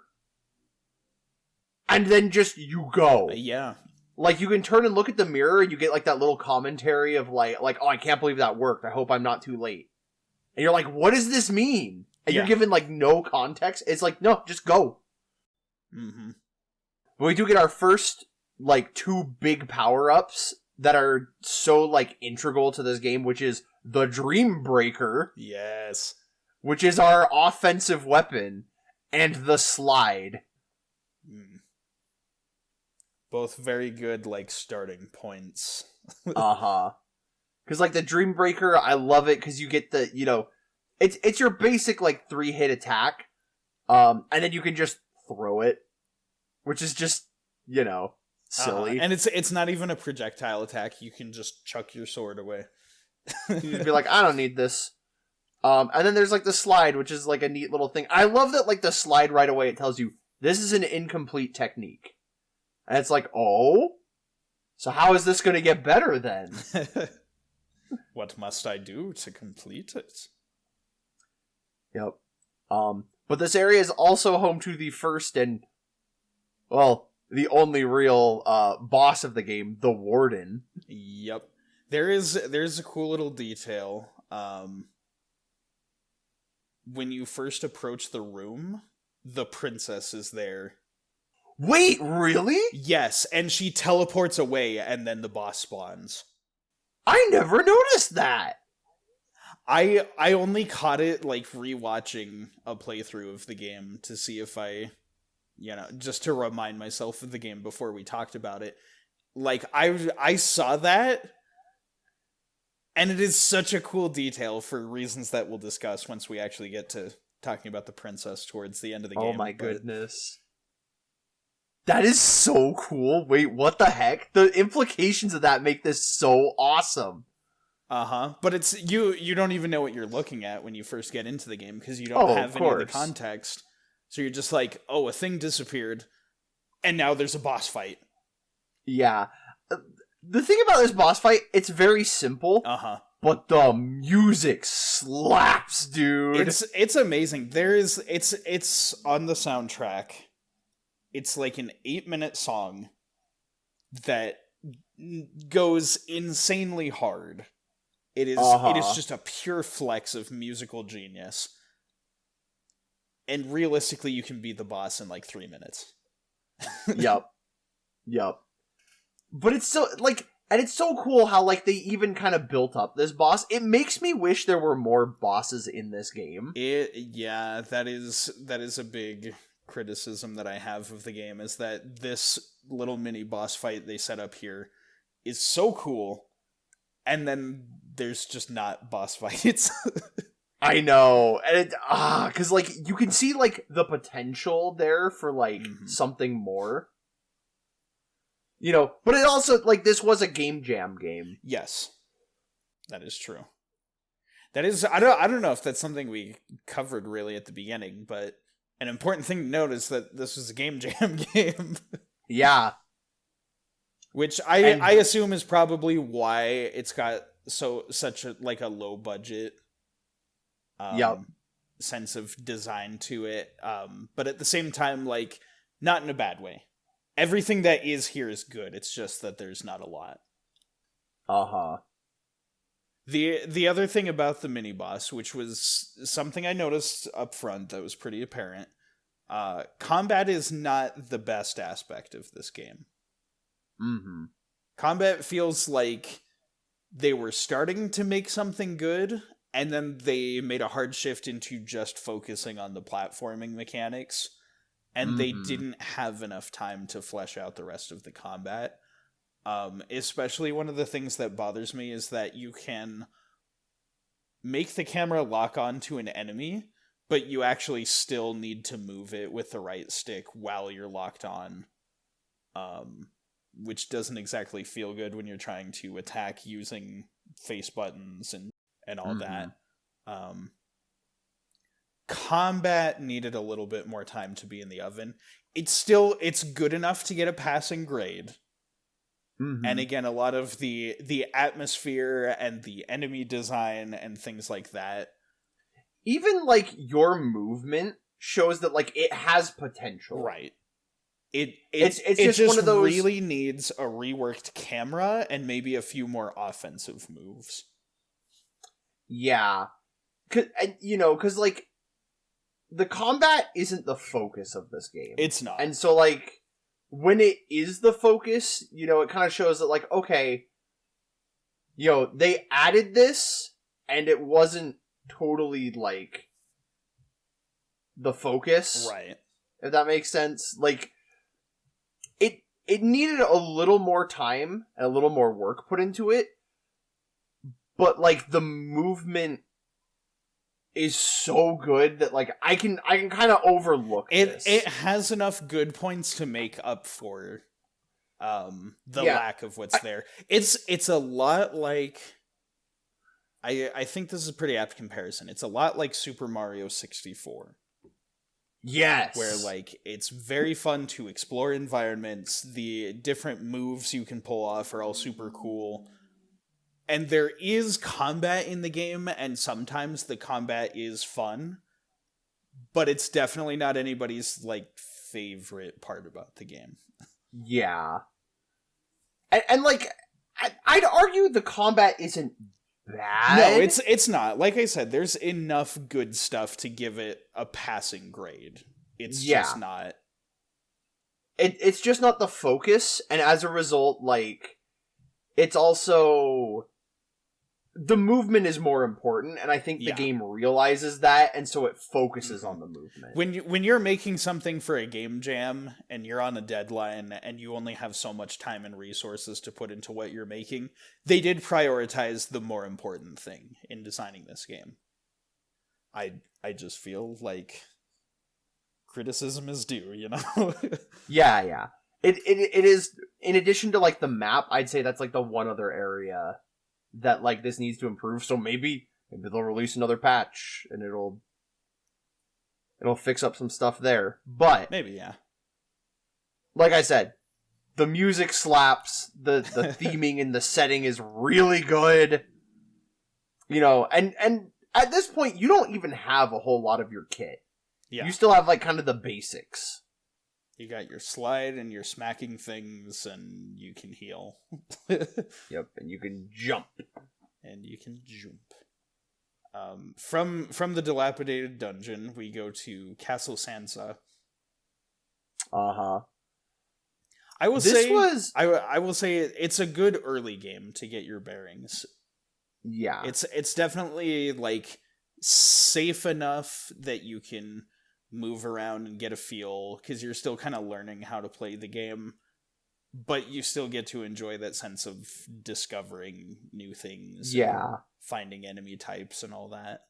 and then just you go. Yeah. Like, you can turn and look at the mirror, and you get, like, that little commentary of, like, oh, I can't believe that worked. I hope I'm not too late. And you're like, what does this mean? And you're given, like, no context. It's like, no, just go. Mm-hmm. But we do get our first, like, 2 big power-ups that are so, like, integral to this game, which is the Dream Breaker. Yes. Which is our offensive weapon, and the Slide. Mm. Both very good, like, starting points. Uh-huh. Because, like, the Dream Breaker, I love it because you get the, you know, it's your basic, like, 3-hit attack, and then you can just throw it, which is just, you know, silly. And it's not even a projectile attack. You can just chuck your sword away. You'd be like, I don't need this. And then there's, like, the Slide, which is, like, a neat little thing. I love that, like, the Slide right away, it tells you, this is an incomplete technique. And it's like, oh? So how is this going to get better, then? What must I do to complete it? Yep. But this area is also home to the first and, well, the only real, boss of the game, the Warden. Yep. There's a cool little detail, when you first approach the room, the princess is there. Wait, really? Yes, and she teleports away, and then the boss spawns. I never noticed that! I only caught it, like, rewatching a playthrough of the game to see if I, you know, just to remind myself of the game before we talked about it. Like, I saw that, and it is such a cool detail for reasons that we'll discuss once we actually get to talking about the princess towards the end of the game. Oh my goodness. That is so cool. Wait, what the heck? The implications of that make this so awesome. Uh-huh. But it's you don't even know what you're looking at when you first get into the game because you don't have any of the context. So you're just like, oh, a thing disappeared, and now there's a boss fight. Yeah. The thing about this boss fight, it's very simple. Uh-huh. But the music slaps, dude. It's amazing. It's on the soundtrack. It's like an 8-minute song that goes insanely hard. It is just a pure flex of musical genius. And realistically, you can beat the boss in like 3 minutes. Yep. But it's so, like, and it's so cool how, like, they even kind of built up this boss. It makes me wish there were more bosses in this game. Yeah, that is a big criticism that I have of the game, is that this little mini boss fight they set up here is so cool, and then there's just not boss fights. I know, and because, like, you can see, like, the potential there for, like, something more. You know, but it also, like, this was a game jam game. Yes. That is true. That is, I don't know if that's something we covered really at the beginning, but an important thing to note is that this was a game jam game. Yeah. Which I assume is probably why it's got such a, like, a low budget sense of design to it. But at the same time, like, not in a bad way. Everything that is here is good. It's just that there's not a lot. Uh-huh. The other thing about the mini boss, which was something I noticed up front that was pretty apparent, combat is not the best aspect of this game. Mm-hmm. Combat feels like they were starting to make something good, and then they made a hard shift into just focusing on the platforming mechanics. And they didn't have enough time to flesh out the rest of the combat. Especially one of the things that bothers me is that you can make the camera lock on to an enemy, but you actually still need to move it with the right stick while you're locked on. Which doesn't exactly feel good when you're trying to attack using face buttons and all that. Combat needed a little bit more time to be in the oven. It's good enough to get a passing grade. And again, a lot of the atmosphere and the enemy design and things like that. Even, like, your movement shows that, like, it has potential. Right. It's it just one of those really needs a reworked camera and maybe a few more offensive moves. Yeah. Cause like the combat isn't the focus of this game. It's not. And so like when it is the focus, it kind of shows that like, okay, they added this and it wasn't totally like the focus. Right. If that makes sense. Like it needed a little more time and a little more work put into it. But like the movement is so good that like I can kind of overlook this. It has enough good points to make up for the lack of what's there. It's a lot like I think this is a pretty apt comparison. It's a lot like Super Mario 64. Yes. Where like it's very fun to explore environments, the different moves you can pull off are all super cool. And there is combat in the game, and sometimes the combat is fun, but it's definitely not anybody's, like, favorite part about the game. Yeah. And like, I'd argue the combat isn't bad. No, it's not. Like I said, there's enough good stuff to give it a passing grade. It's just not. It's just not the focus, and as a result, like, it's also... The movement is more important, and I think the game realizes that, and so it focuses on the movement. When you're making something for a game jam, and you're on a deadline, and you only have so much time and resources to put into what you're making, they did prioritize the more important thing in designing this game. I just feel like criticism is due, Yeah. It is, in addition to, like, the map, I'd say that's, like, the one other area that like this needs to improve. So maybe they'll release another patch and it'll fix up some stuff there. But maybe, yeah. Like I said, the music slaps, the theming and the setting is really good. And at this point you don't even have a whole lot of your kit. Yeah. You still have like kind of the basics. You got your slide and your smacking things, and you can heal. Yep, and you can jump. From the dilapidated dungeon, we go to Castle Sansa. Uh-huh. I will say it's a good early game to get your bearings. Yeah. It's definitely like safe enough that you can move around and get a feel, because you're still kind of learning how to play the game, but you still get to enjoy that sense of discovering new things. Yeah. Finding enemy types and all that.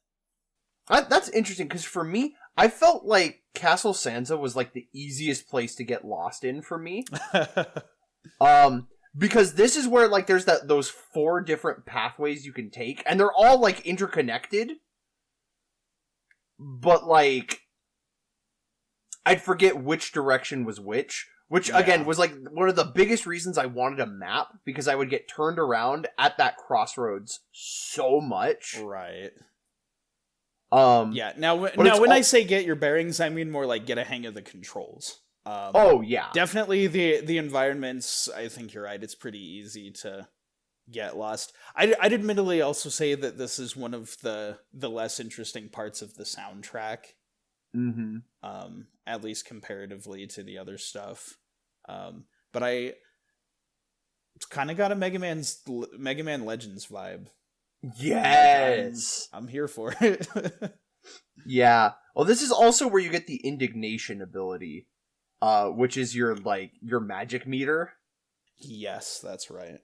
That's interesting, because for me, I felt like Castle Sansa was like the easiest place to get lost in for me. Because this is where like there's those 4 different pathways you can take, and they're all like interconnected. But like I'd forget which direction was which again was like one of the biggest reasons I wanted a map, because I would get turned around at that crossroads so much. Right. Yeah. Now when I say get your bearings, I mean more like get a hang of the controls. Definitely the environments, I think you're right, it's pretty easy to get lost. I'd admittedly also say that this is one of the less interesting parts of the soundtrack. Mm-hmm. At least comparatively to the other stuff. But it's kind of got a Mega Man Legends vibe. Yes! I'm here for it. Yeah. Well, this is also where you get the indignation ability, which is your magic meter. Yes, that's right.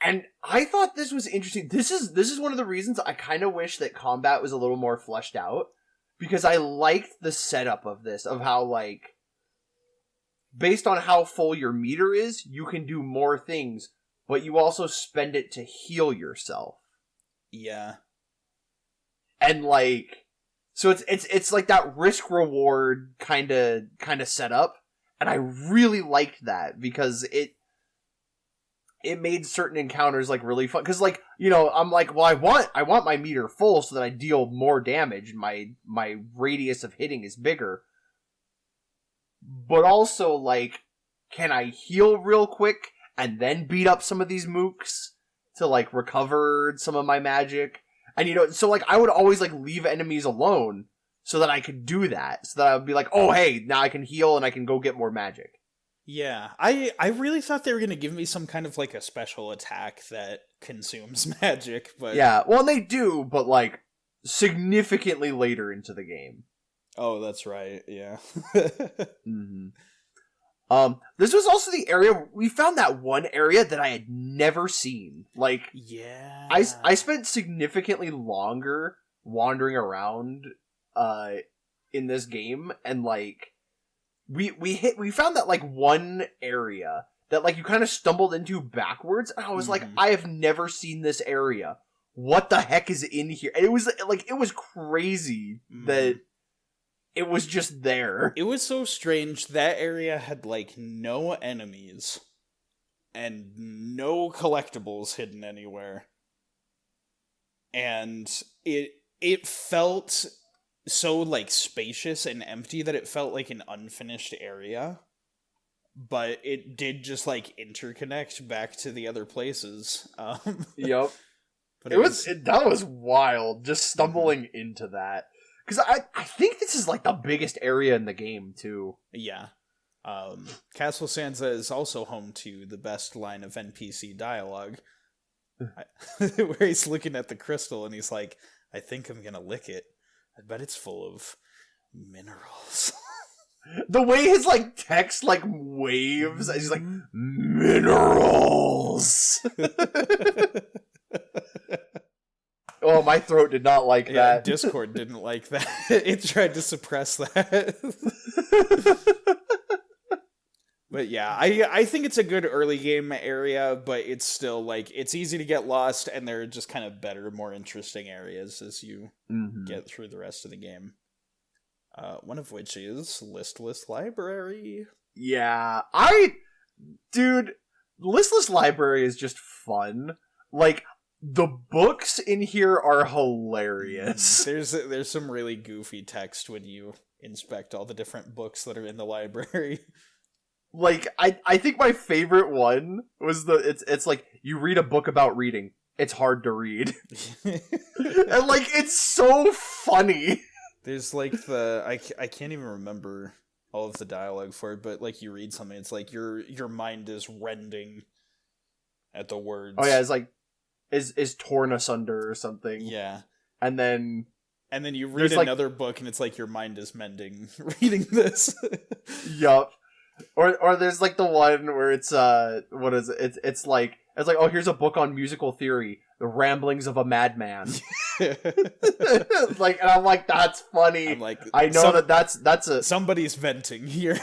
And I thought this was interesting. This is one of the reasons I kind of wish that combat was a little more fleshed out. Because I liked the setup of this, of how, like, based on how full your meter is, you can do more things, but you also spend it to heal yourself. Yeah. And, like, so it's like that risk-reward kind of setup, and I really liked that, because it made certain encounters like really fun, because like, I'm like, well, I want my meter full so that I deal more damage and my radius of hitting is bigger. but also, like, can I heal real quick and then beat up some of these mooks to, like, recover some of my magic? And, you know, so, like, I would always, like, leave enemies alone so that I could do that. So that I would be like, oh, hey, now I can heal and I can go get more magic. Yeah, I really thought they were going to give me some kind of, like, a special attack that consumes magic, but... Yeah, well, they do, but, like, significantly later into the game. Oh, that's right, yeah. Mm-hmm. This was also the area, we found that one area that I had never seen. Like, yeah. I spent significantly longer wandering around, in this game, and, like, we found that, like, one area that, like, you kind of stumbled into backwards, and I was like, I have never seen this area. What the heck is in here? And it was, like, it was crazy that it was just there. It was so strange. That area had, like, no enemies and no collectibles hidden anywhere. And it felt so, like, spacious and empty that it felt like an unfinished area. But it did just, like, interconnect back to the other places. Yep. But that was wild, just stumbling into that. Because I think this is, like, the biggest area in the game, too. Yeah. Castle Sansa is also home to the best line of NPC dialogue. Where he's looking at the crystal and he's like, I think I'm gonna lick it. I bet it's full of minerals. The way his, like, text, like, waves, he's like, minerals! Oh, my throat did not like that. Discord didn't like that. It tried to suppress that. But yeah, I think it's a good early game area, but it's still, like, it's easy to get lost, and there are just kind of better, more interesting areas as you get through the rest of the game. One of which is Listless Library. Yeah, dude, Listless Library is just fun. Like, the books in here are hilarious. There's some really goofy text when you inspect all the different books that are in the library. Like, I think my favorite one was it's like, you read a book about reading. It's hard to read. And, like, it's so funny. There's, like, I can't even remember all of the dialogue for it, but, like, you read something, it's like your mind is rending at the words. Oh yeah, it's like, is torn asunder or something. Yeah. And then you read another book and it's like your mind is mending reading this. Yup. Or there's, like, the one where it's what is it? It's like, oh, here's a book on musical theory, The Ramblings of a Madman. Like, and I'm like, that's funny. I'm like, I know that's a somebody's venting here.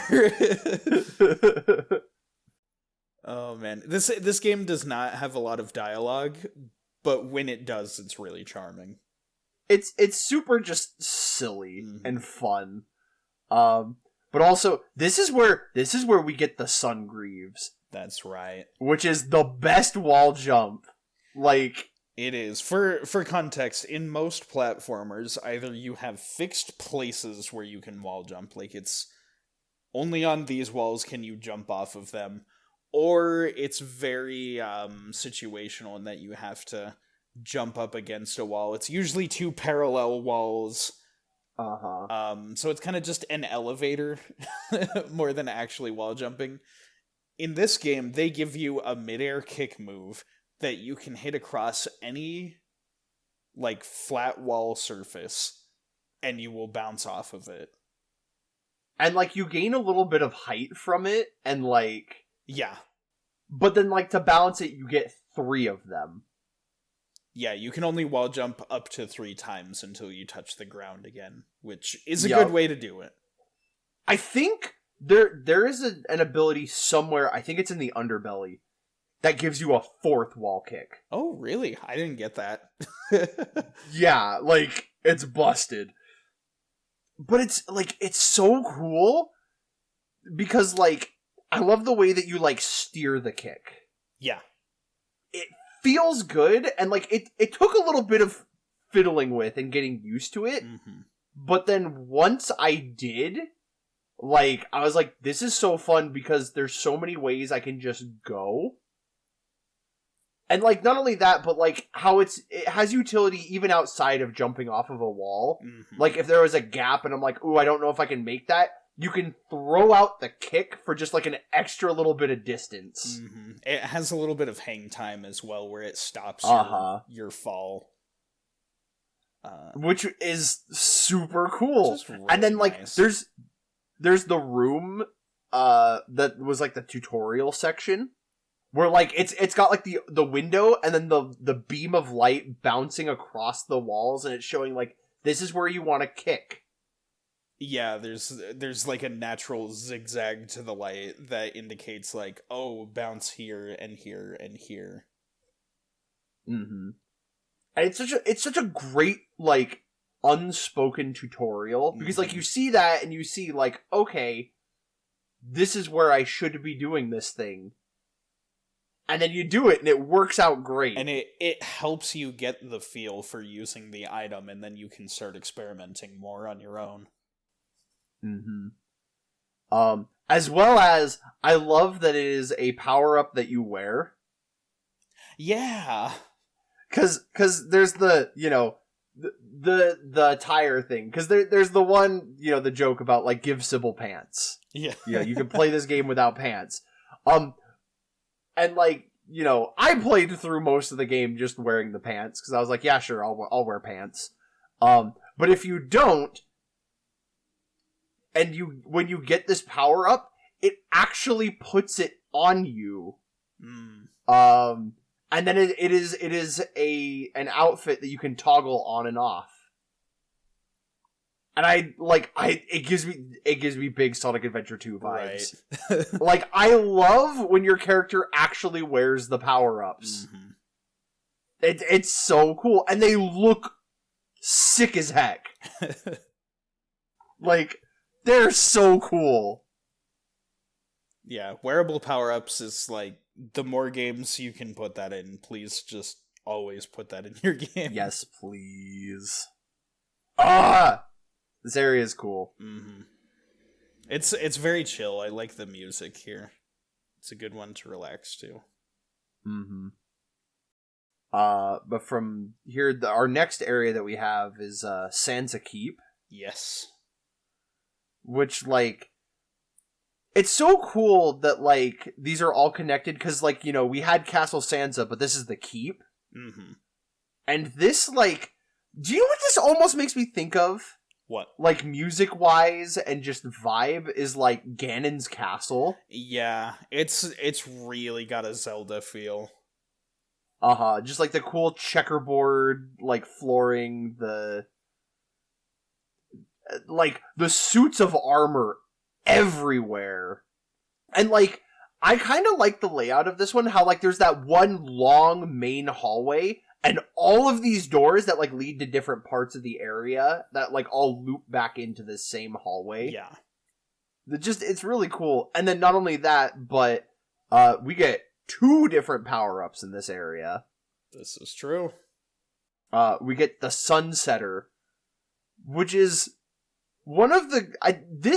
Oh man, this game does not have a lot of dialogue, but when it does, it's really charming. It's super just silly and fun. But also, this is where we get the Sungreaves. That's right. Which is the best wall jump. Like, it is. For context, in most platformers, either you have fixed places where you can wall jump, like it's only on these walls can you jump off of them, or it's very situational in that you have to jump up against a wall. It's usually two parallel walls. So it's kind of just an elevator more than actually wall jumping. In this game, they give you a midair kick move that you can hit across any, like, flat wall surface, and you will bounce off of it. And, like, you gain a little bit of height from it, and, like... Yeah. But then, like, to balance it, you get 3 of them. Yeah, you can only wall jump up to 3 times until you touch the ground again, which is a good way to do it. I think there is an ability somewhere, I think it's in the underbelly, that gives you a 4th wall kick. Oh, really? I didn't get that. Yeah, like, it's busted. But it's, like, it's so cool, because, like, I love the way that you, like, steer the kick. Yeah. It feels good, and, like, it took a little bit of fiddling with and getting used to it, but then once I did, Like, I was like, this is so fun because there's so many ways I can just go. And, like, not only that, but, like, how it has utility even outside of jumping off of a wall. Mm-hmm. Like, if there was a gap and I'm like, ooh, I don't know if I can make that, you can throw out the kick for just, like, an extra little bit of distance. Mm-hmm. It has a little bit of hang time as well, where it stops your fall. Which is super cool. Really and then, like, nice. there's the room, that was, like, the tutorial section. Where, like, it's got, like, the window and then the beam of light bouncing across the walls, and it's showing, like, this is where you want to kick. Yeah, there's like a natural zigzag to the light that indicates, like, oh, bounce here and here and here. Mm-hmm. And it's such a great, like, unspoken tutorial, because, like, you see that and you see, like, okay, this is where I should be doing this thing. And then you do it, and it works out great. And it helps you get the feel for using the item, and then you can start experimenting more on your own. Mm-hmm. As well as, I love that it is a power-up that you wear. Yeah! Cause there's the, you know, the attire thing. Cause there's the one, you know, the joke about, like, give Sybil pants. Yeah. You know, you can play this game without pants. And, like, you know, I played through most of the game just wearing the pants, because I was like, yeah, sure, I'll wear pants. But if you don't, and when you get this power up, it actually puts it on you. And then it is an outfit that you can toggle on and off. And it gives me big Sonic Adventure 2 vibes. Right. Like, I love when your character actually wears the power-ups. Mm-hmm. It's so cool. And they look sick as heck. Like, they're so cool. Yeah, wearable power-ups is, like, the more games you can put that in, please just always put that in your game. Yes, please. Ah! This area is cool. Mm-hmm. It's very chill. I like the music here. It's a good one to relax to. Mm-hmm. But from here, our next area that we have is Sansa Keep. Yes. Which, like, it's so cool that, like, these are all connected, because, like, you know, we had Castle Sansa, but this is the Keep. Mm-hmm. And this, like, do you know what this almost makes me think of? What? Like, music-wise and just vibe is, like, Ganon's castle. Yeah, it's really got a Zelda feel. Uh-huh, just, like, the cool checkerboard, like, flooring, the suits of armor everywhere. And, like, I kind of like the layout of this one, how, like, there's that one long main hallway, and all of these doors that, like, lead to different parts of the area that, like, all loop back into this same hallway. Yeah. It's really cool. And then not only that, but we get 2 different power-ups in this area. This is true. We get the Sunsetter, which is one of the...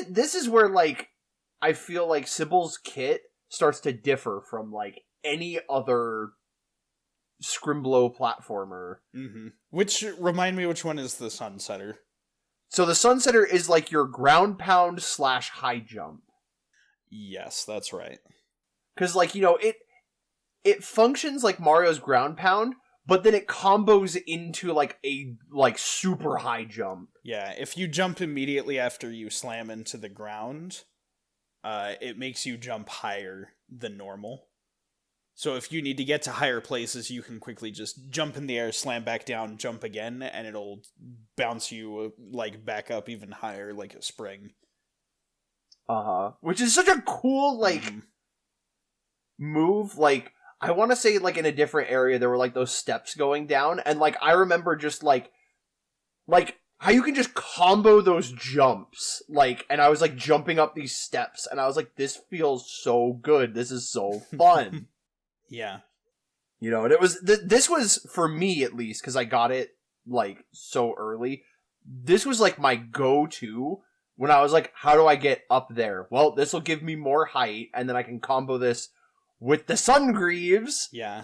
this is where, like, I feel like Sybil's kit starts to differ from, like, any other Scrimblow platformer. Mm-hmm. Which, remind me, which one is the Sunsetter? So the Sunsetter is, like, your ground pound / high jump. Yes, that's right. Because, like, you know, it functions like Mario's ground pound, but then it combos into, like, a, like, super high jump. Yeah, if you jump immediately after you slam into the ground, it makes you jump higher than normal. So if you need to get to higher places, you can quickly just jump in the air, slam back down, jump again, and it'll bounce you, like, back up even higher, like a spring. Uh-huh. Which is such a cool, like, move. Like, I want to say, like, in a different area, there were, like, those steps going down, and, like, I remember just, like, how you can just combo those jumps, like, and I was, like, jumping up these steps, and I was like, this feels so good, this is so fun. Yeah. You know, and it was, this was, for me at least, because I got it, like, so early, this was, like, my go-to when I was like, how do I get up there? Well, this will give me more height, and then I can combo this with the Sun Greaves. Yeah.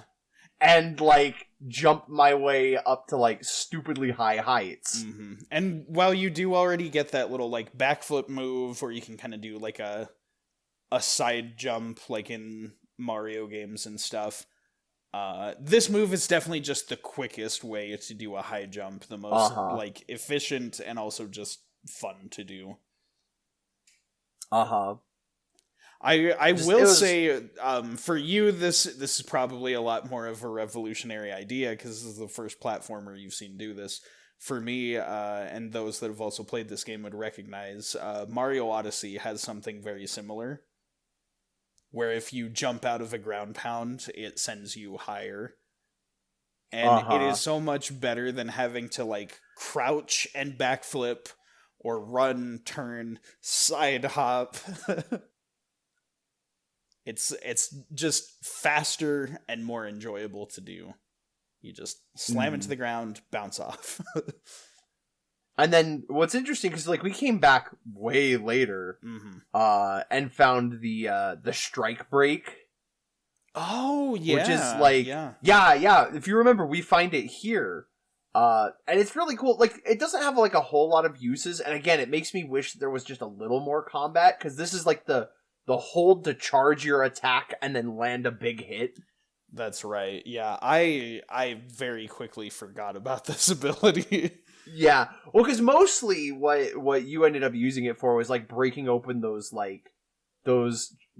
And, like, jump my way up to, like, stupidly high heights. Mm-hmm. And while you do already get that little, like, backflip move, or you can kind of do, like, a side jump, like in Mario games and stuff, this move is definitely just the quickest way to do a high jump, the most like efficient and also just fun to do. I will say, for you, this is probably a lot more of a revolutionary idea because this is the first platformer you've seen do this. For me, and those that have also played this game would recognize, Mario Odyssey has something very similar, where if you jump out of a ground pound, it sends you higher. And it is so much better than having to, like, crouch and backflip, or run, turn, side hop. It's just faster and more enjoyable to do. You just slam into the ground, bounce off. And then what's interesting, because like we came back way later, and found the strike break. Oh yeah, which is like yeah. If you remember, we find it here, and it's really cool. Like it doesn't have like a whole lot of uses, and again, it makes me wish there was just a little more combat because this is like the hold to charge your attack and then land a big hit. That's right. Yeah, I very quickly forgot about this ability. Yeah, well, because mostly what you ended up using it for was like breaking open those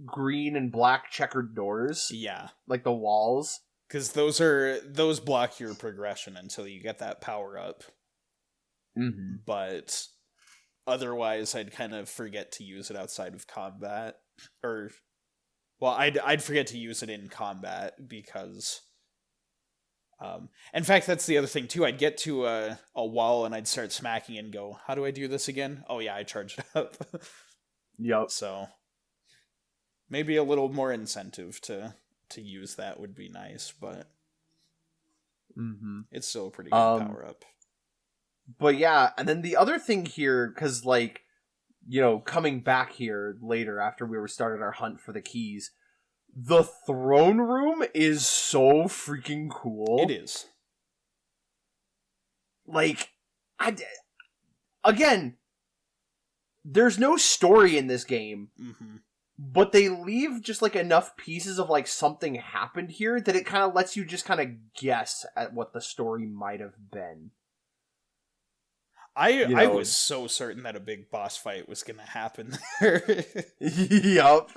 green and black checkered doors. Yeah, like the walls, because those block your progression until you get that power up. But otherwise, I'd kind of forget to use it outside of combat, or well, I'd forget to use it in combat because. In fact, that's the other thing too. I'd get to a wall and I'd start smacking and go, "How do I do this again?" Oh yeah, I charged it up. Yep. So maybe a little more incentive to use that would be nice, but it's still a pretty good power up. But yeah, and then the other thing here, because like, you know, coming back here later after we were started our hunt for the keys. The throne room is so freaking cool. It is. Like, again, there's no story in this game, but they leave just like enough pieces of like something happened here that it kind of lets you just kind of guess at what the story might have been. I was so certain that a big boss fight was going to happen there. Yup.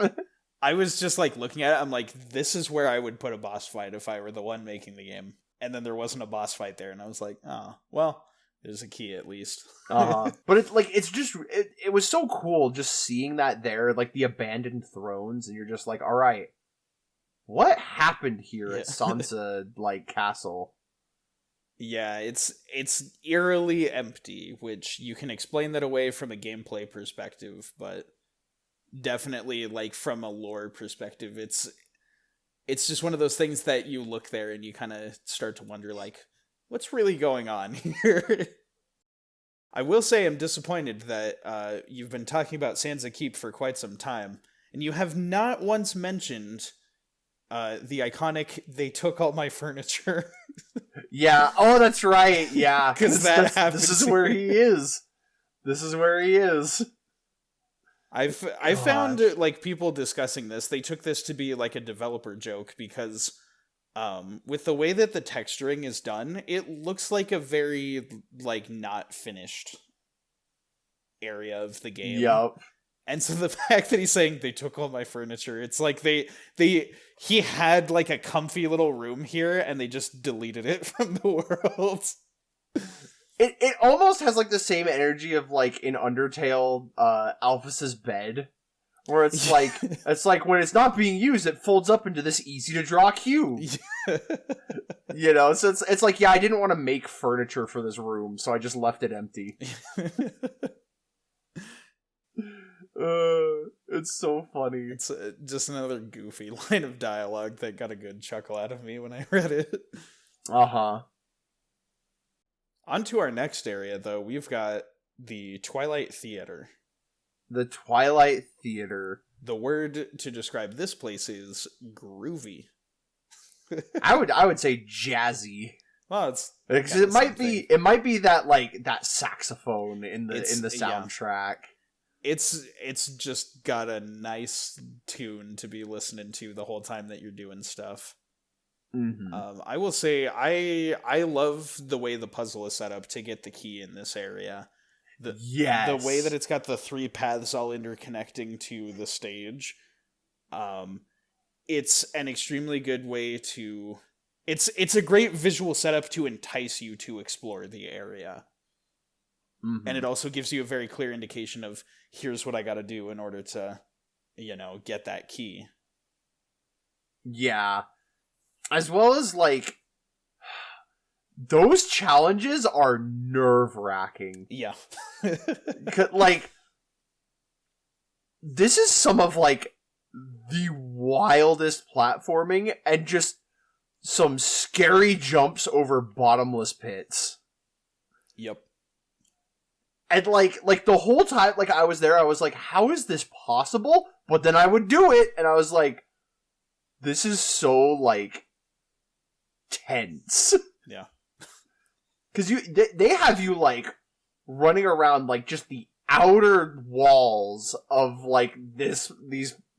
I was just, like, looking at it, I'm like, this is where I would put a boss fight if I were the one making the game. And then there wasn't a boss fight there, and I was like, oh, well, there's a key at least. But it's, like, it's just, it was so cool just seeing that there, like, the abandoned thrones, and you're just like, alright, what happened here at Sansa, like, castle? Yeah, it's eerily empty, which you can explain that away from a gameplay perspective, but... definitely, like, from a lore perspective, it's just one of those things that you look there and you kind of start to wonder, like, what's really going on here? I will say I'm disappointed that you've been talking about Sansa Keep for quite some time, and you have not once mentioned the iconic "they took all my furniture." Yeah, oh, that's right, yeah. Because this is where he is. This is where he is. I found like people discussing this. They took this to be like a developer joke because, with the way that the texturing is done, it looks like a very like not finished area of the game. Yup. And so the fact that he's saying they took all my furniture, it's like he had like a comfy little room here and they just deleted it from the world. It almost has like the same energy of like in Undertale, Alphys's bed, where it's like when it's not being used, it folds up into this easy to draw cube. You know, so it's like, yeah, I didn't want to make furniture for this room, so I just left it empty. It's so funny. It's just another goofy line of dialogue that got a good chuckle out of me when I read it. On to our next area, though, we've got the Twilight Theater. The Twilight Theater. The word to describe this place is groovy. I would say jazzy. Well, it's because it might be that like that saxophone in the soundtrack. Yeah. It's just got a nice tune to be listening to the whole time that you're doing stuff. Mm-hmm. I will say I love the way the puzzle is set up to get the key in this area. The way that it's got the 3 paths all interconnecting to the stage. It's an extremely good way to... It's a great visual setup to entice you to explore the area. Mm-hmm. And it also gives you a very clear indication of, here's what I gotta do in order to, get that key. Yeah. As well as, like, those challenges are nerve-wracking. Yeah. Like, this is some of, like, the wildest platforming and just some scary jumps over bottomless pits. Yep. And, like the whole time, like, I was there, I was like, how is this possible? But then I would do it, and I was like, this is so, like, tense. Yeah. Because they have you, like, running around, like, just the outer walls of, like, these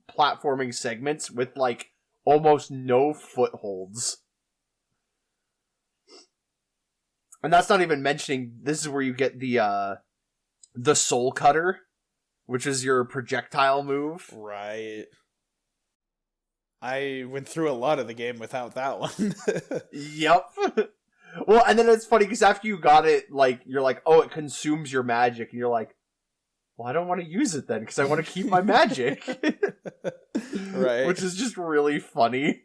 platforming segments with, like, almost no footholds. And that's not even mentioning, this is where you get the Soul Cutter, which is your projectile move. Right. I went through a lot of the game without that one. Yep. Well, and then it's funny, because after you got it, like, you're like, oh, it consumes your magic, and you're like, well, I don't want to use it then, because I want to keep my magic. Right. Which is just really funny.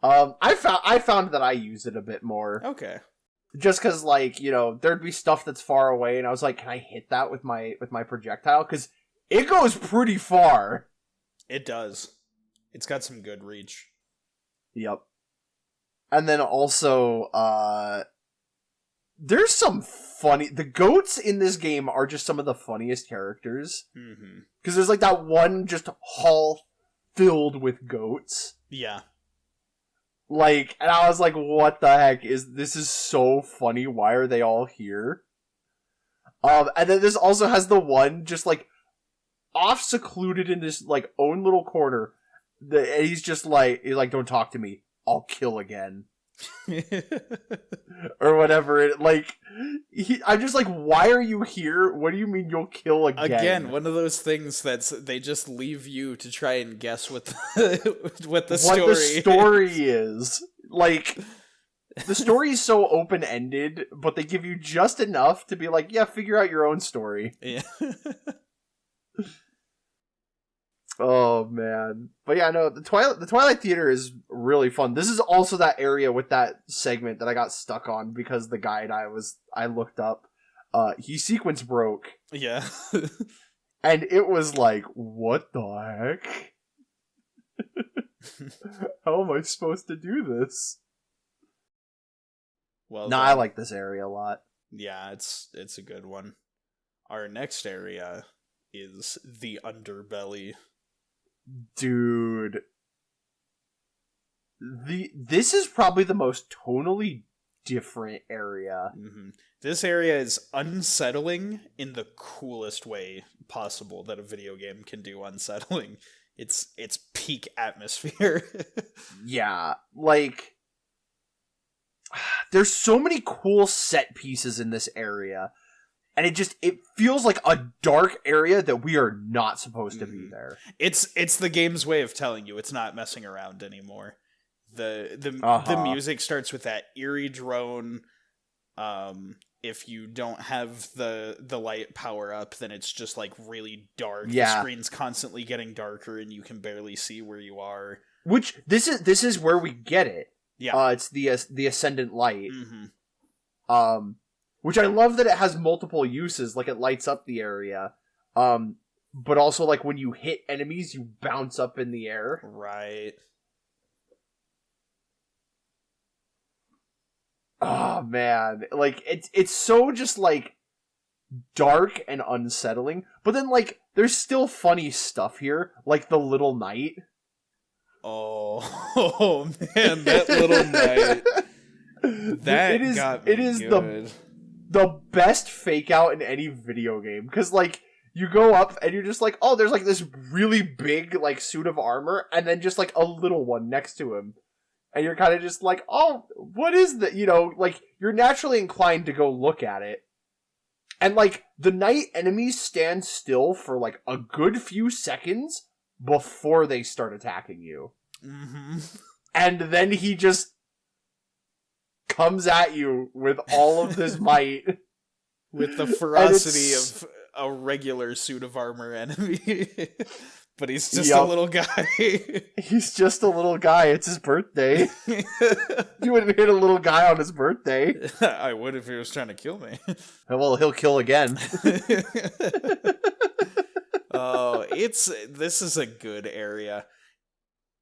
I found that I use it a bit more. Okay. Just because, like, there'd be stuff that's far away, and I was like, can I hit that with my projectile? Because it goes pretty far. It does. It's got some good reach. Yep. And then also, there's some funny... The goats in this game are just some of the funniest characters. Mm-hmm. Because there's, like, that one just hall filled with goats. Yeah. Like, and I was like, what the heck this is so funny. Why are they all here? And then this also has the one just, like, off secluded in this, like, own little corner. And he's like, don't talk to me. I'll kill again. Or whatever. I'm just like, why are you here? What do you mean you'll kill again? Again, one of those things they just leave you to try and guess what the story is. Like, the story is so open-ended, but they give you just enough to be like, yeah, figure out your own story. Yeah. Oh, man. But yeah, no, the Twilight Theater is really fun. This is also that area with that segment that I got stuck on because the guide I looked up, he sequence broke. Yeah. And it was like, what the heck? How am I supposed to do this? Well, no, I like this area a lot. Yeah, it's a good one. Our next area is the underbelly. Dude. This is probably the most tonally different area. Mm-hmm. This area is unsettling in the coolest way possible that a video game can do unsettling. It's peak atmosphere. Yeah, like, there's so many cool set pieces in this area. And it feels like a dark area that we are not supposed to be there. It's the game's way of telling you it's not messing around anymore. The music starts with that eerie drone. If you don't have the light power up, then it's just like really dark. Yeah. The screen's constantly getting darker and you can barely see where you are. Which this is where we get it. Yeah. It's the ascendant light. Mm-hmm. Which I love that it has multiple uses, like it lights up the area. But also, like, when you hit enemies, you bounce up in the air. Right. Oh, man. Like, it's so just, like, dark and unsettling, but then, like, there's still funny stuff here, like the little knight. Oh man, that little knight. That got me it is good. the best fake out in any video game, because, like, you go up and you're just like, oh, there's like this really big, like, suit of armor, and then just like a little one next to him. And you're kind of just like, oh, what is that? You know, like, you're naturally inclined to go look at it. And, like, the knight enemies stand still for, like, a good few seconds before they start attacking you. Mm-hmm. And then he just comes at you with all of his might. With the ferocity of a regular suit of armor enemy. But he's just a little guy. He's just a little guy. It's his birthday. You wouldn't hit a little guy on his birthday. I would if he was trying to kill me. Well, he'll kill again. Oh, this is a good area.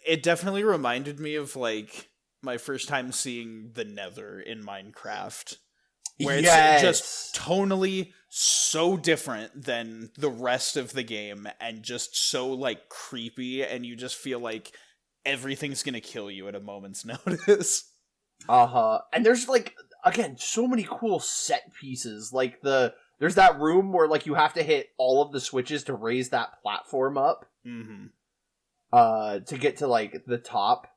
It definitely reminded me of, like, my first time seeing the Nether in Minecraft. Where it's just tonally so different than the rest of the game and just so, like, creepy, and you just feel like everything's gonna kill you at a moment's notice. And there's, like, again, so many cool set pieces. Like, there's that room where, like, you have to hit all of the switches to raise that platform up. Mm-hmm. To get to, like, the top.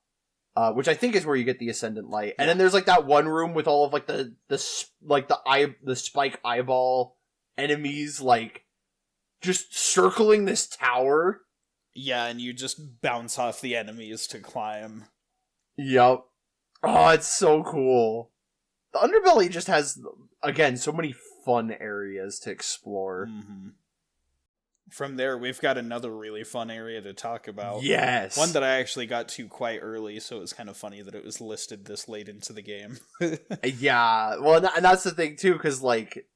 Which I think is where you get the Ascendant Light. And then there's, like, that one room with all of, like, the spike eyeball enemies, like, just circling this tower. Yeah, and you just bounce off the enemies to climb. Yup. Oh, it's so cool. The Underbelly just has, again, so many fun areas to explore. Mm-hmm. From there, we've got another really fun area to talk about. Yes. One that I actually got to quite early, so it was kind of funny that it was listed this late into the game. Yeah. Well, and that's the thing, too, because, like,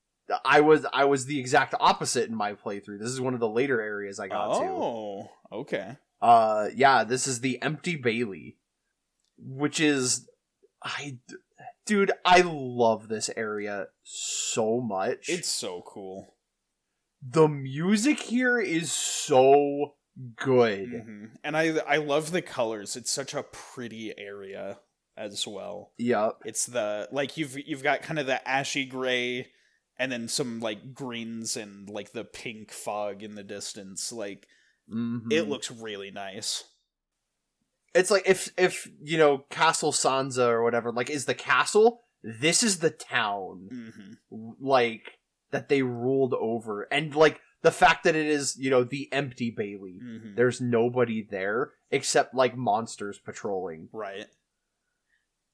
I was the exact opposite in my playthrough. This is one of the later areas I got to. Oh, okay. Yeah, this is the Empty Bailey, which is... Dude, I love this area so much. It's so cool. The music here is so good. Mm-hmm. And I love the colors. It's such a pretty area as well. Yep. It's the, like, you've got kind of the ashy gray and then some, like, greens and, like, the pink fog in the distance. Like, It looks really nice. It's like if you know, Castle Sansa or whatever, like, is the castle, this is the town. Mm-hmm. Like, that they ruled over. And, like, the fact that it is, you know, the Empty Bailey. Mm-hmm. There's nobody there except, like, monsters patrolling. Right.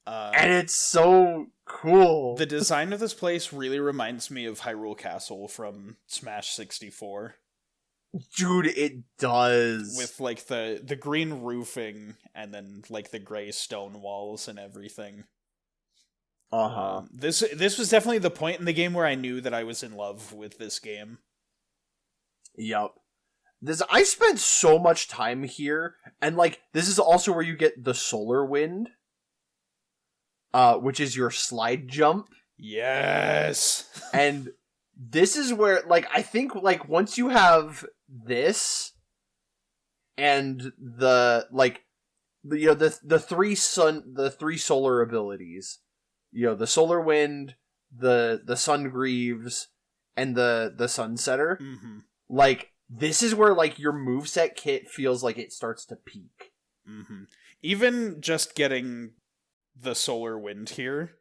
And it's so cool. The design of this place really reminds me of Hyrule Castle from Smash 64. Dude, it does. With, like, the green roofing and then, like, the gray stone walls and everything. This was definitely the point in the game where I knew that I was in love with this game. Yup. I spent so much time here, and, like, this is also where you get the Solar Wind, which is your slide jump. Yes! And this is where, like, I think, like, once you have this, and the, like, you know, the three solar abilities, you know, the Solar Wind, the Sun Greaves, and the Sunsetter. Mm-hmm. Like, this is where, like, your moveset kit feels like it starts to peak. Mm-hmm. Even just getting the Solar Wind here,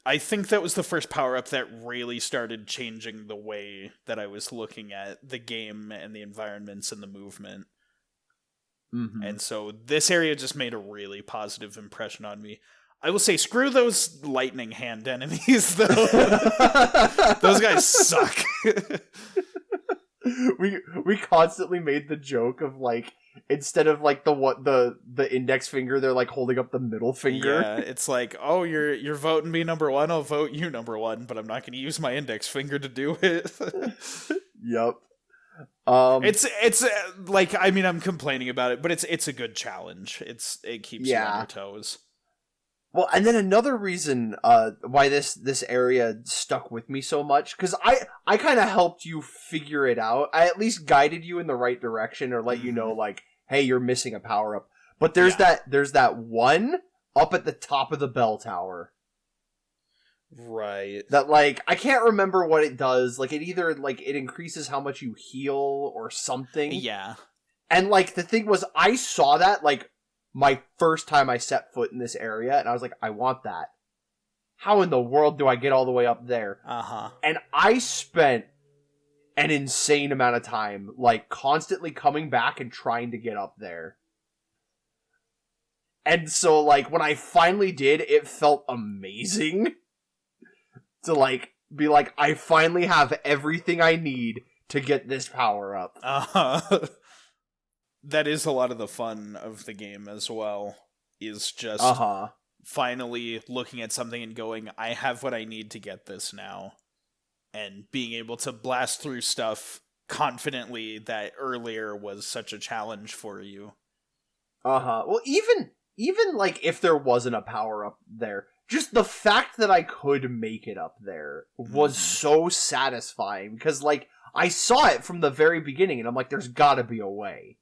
I think that was the first power-up that really started changing the way that I was looking at the game and the environments and the movement. Mm-hmm. And so this area just made a really positive impression on me. I will say, screw those lightning hand enemies, though. Those guys suck. We constantly made the joke of, like, instead of, like, the index finger, they're, like, holding up the middle finger. Yeah, it's like, oh, you're voting me number one, I'll vote you number one, but I'm not going to use my index finger to do it. Yep. It's like, I mean, I'm complaining about it, but it's a good challenge. It keeps you on your toes. Well, and then another reason why this area stuck with me so much, because I kind of helped you figure it out. I at least guided you in the right direction, or let you know, like, hey, you're missing a power up. But there's that one up at the top of the bell tower. Right. That, like, I can't remember what it does. Like, it either, like, it increases how much you heal or something. Yeah. And, like, the thing was, I saw that, like, my first time I set foot in this area, and I was like, I want that. How in the world do I get all the way up there? Uh-huh. And I spent an insane amount of time, like, constantly coming back and trying to get up there. And so, like, when I finally did, it felt amazing to, like, be like, I finally have everything I need to get this power up. Uh-huh. That is a lot of the fun of the game as well, is just finally looking at something and going, I have what I need to get this now. And being able to blast through stuff confidently that earlier was such a challenge for you. Well, even like, if there wasn't a power-up there, just the fact that I could make it up there was so satisfying, because, like, I saw it from the very beginning, and I'm like, there's gotta be a way.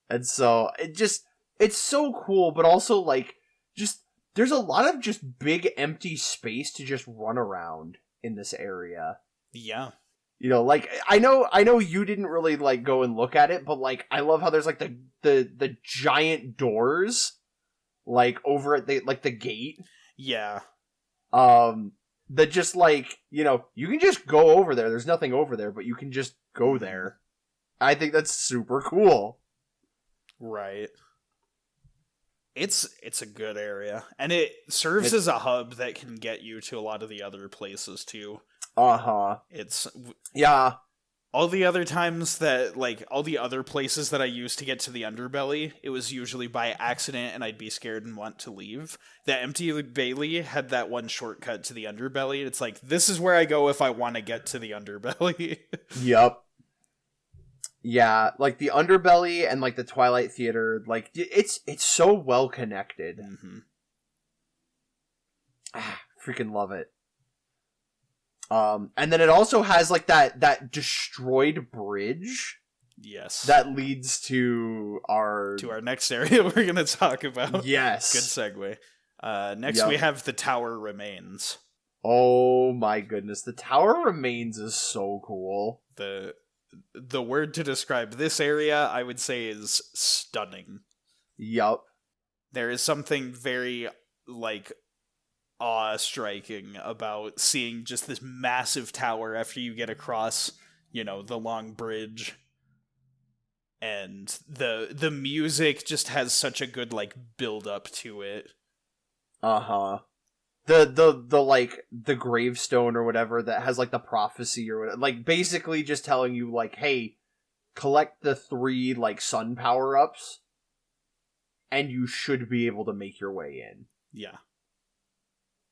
And so, it's so cool, but also, like, just, there's a lot of just big empty space to just run around in this area. Yeah. You know, like, I know you didn't really, like, go and look at it, but, like, I love how there's, like, the giant doors, like, over at the gate. Yeah. That just, like, you know, you can just go over there. There's nothing over there, but you can just go there. I think that's super cool. Right. It's a good area, and it serves as a hub that can get you to a lot of the other places too. It's all the other times that, like, all the other places that I used to get to the underbelly, it was usually by accident and I'd be scared and want to leave. The Empty Bailey had that one shortcut to the underbelly. It's like, this is where I go if I want to get to the underbelly. Yep. Yeah, like, the underbelly and, like, the Twilight Theater, like, it's so well connected. Freaking love it. And then it also has, like, that destroyed bridge. Yes. That leads to our next area we're going to talk about. Yes. Good segue. Next we have the Tower Remains. Oh my goodness, the Tower Remains is so cool. The word to describe this area, I would say, is stunning. Yup. There is something very, like, awe-striking about seeing just this massive tower after you get across, you know, the long bridge. And the music just has such a good, like, build-up to it. The like, the gravestone or whatever that has, like, the prophecy or whatever, like, basically just telling you, like, hey, collect the 3, like, sun power-ups, and you should be able to make your way in. Yeah.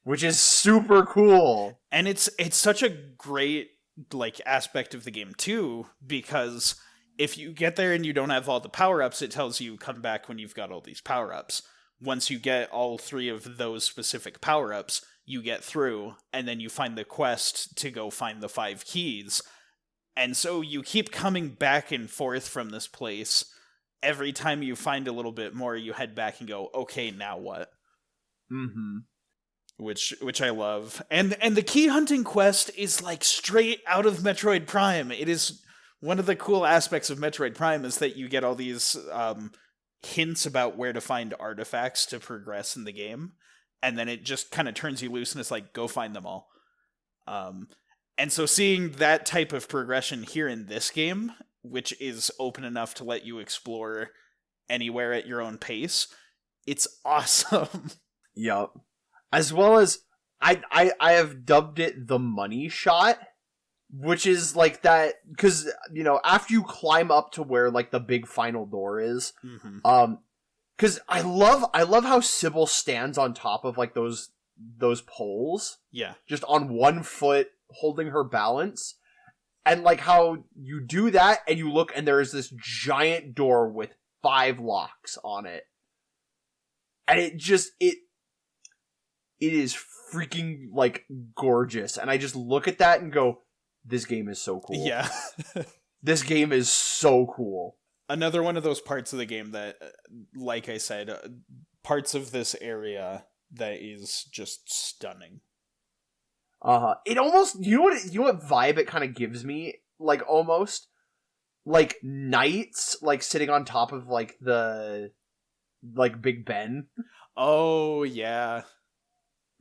Which is super cool. And it's such a great, like, aspect of the game, too, because if you get there and you don't have all the power-ups, it tells you come back when you've got all these power-ups. Once you get all 3 of those specific power-ups, you get through, and then you find the quest to go find the 5 keys. And so you keep coming back and forth from this place. Every time you find a little bit more, you head back and go, okay, now what? Which I love. And the key hunting quest is, like, straight out of Metroid Prime. It is one of the cool aspects of Metroid Prime is that you get all these hints about where to find artifacts to progress in the game, and then it just kind of turns you loose and it's like, go find them all. And so seeing that type of progression here in this game, which is open enough to let you explore anywhere at your own pace, it's awesome. Yup. As well as, I have dubbed it the money shot, which is, like, that, because, you know, after you climb up to where, like, the big final door is, because I love how Sybil stands on top of, like, those poles. Yeah. Just on one foot, holding her balance. And, like, how you do that, and you look, and there is this giant door with 5 locks on it. And it is freaking, like, gorgeous. And I just look at that and go, this game is so cool. Yeah. This game is so cool. Another one of those parts of the game that, like I said, parts of this area that is just stunning. It almost, you know what vibe it kind of gives me? Like, almost like knights, like, sitting on top of, like, the, like, Big Ben. Oh, yeah.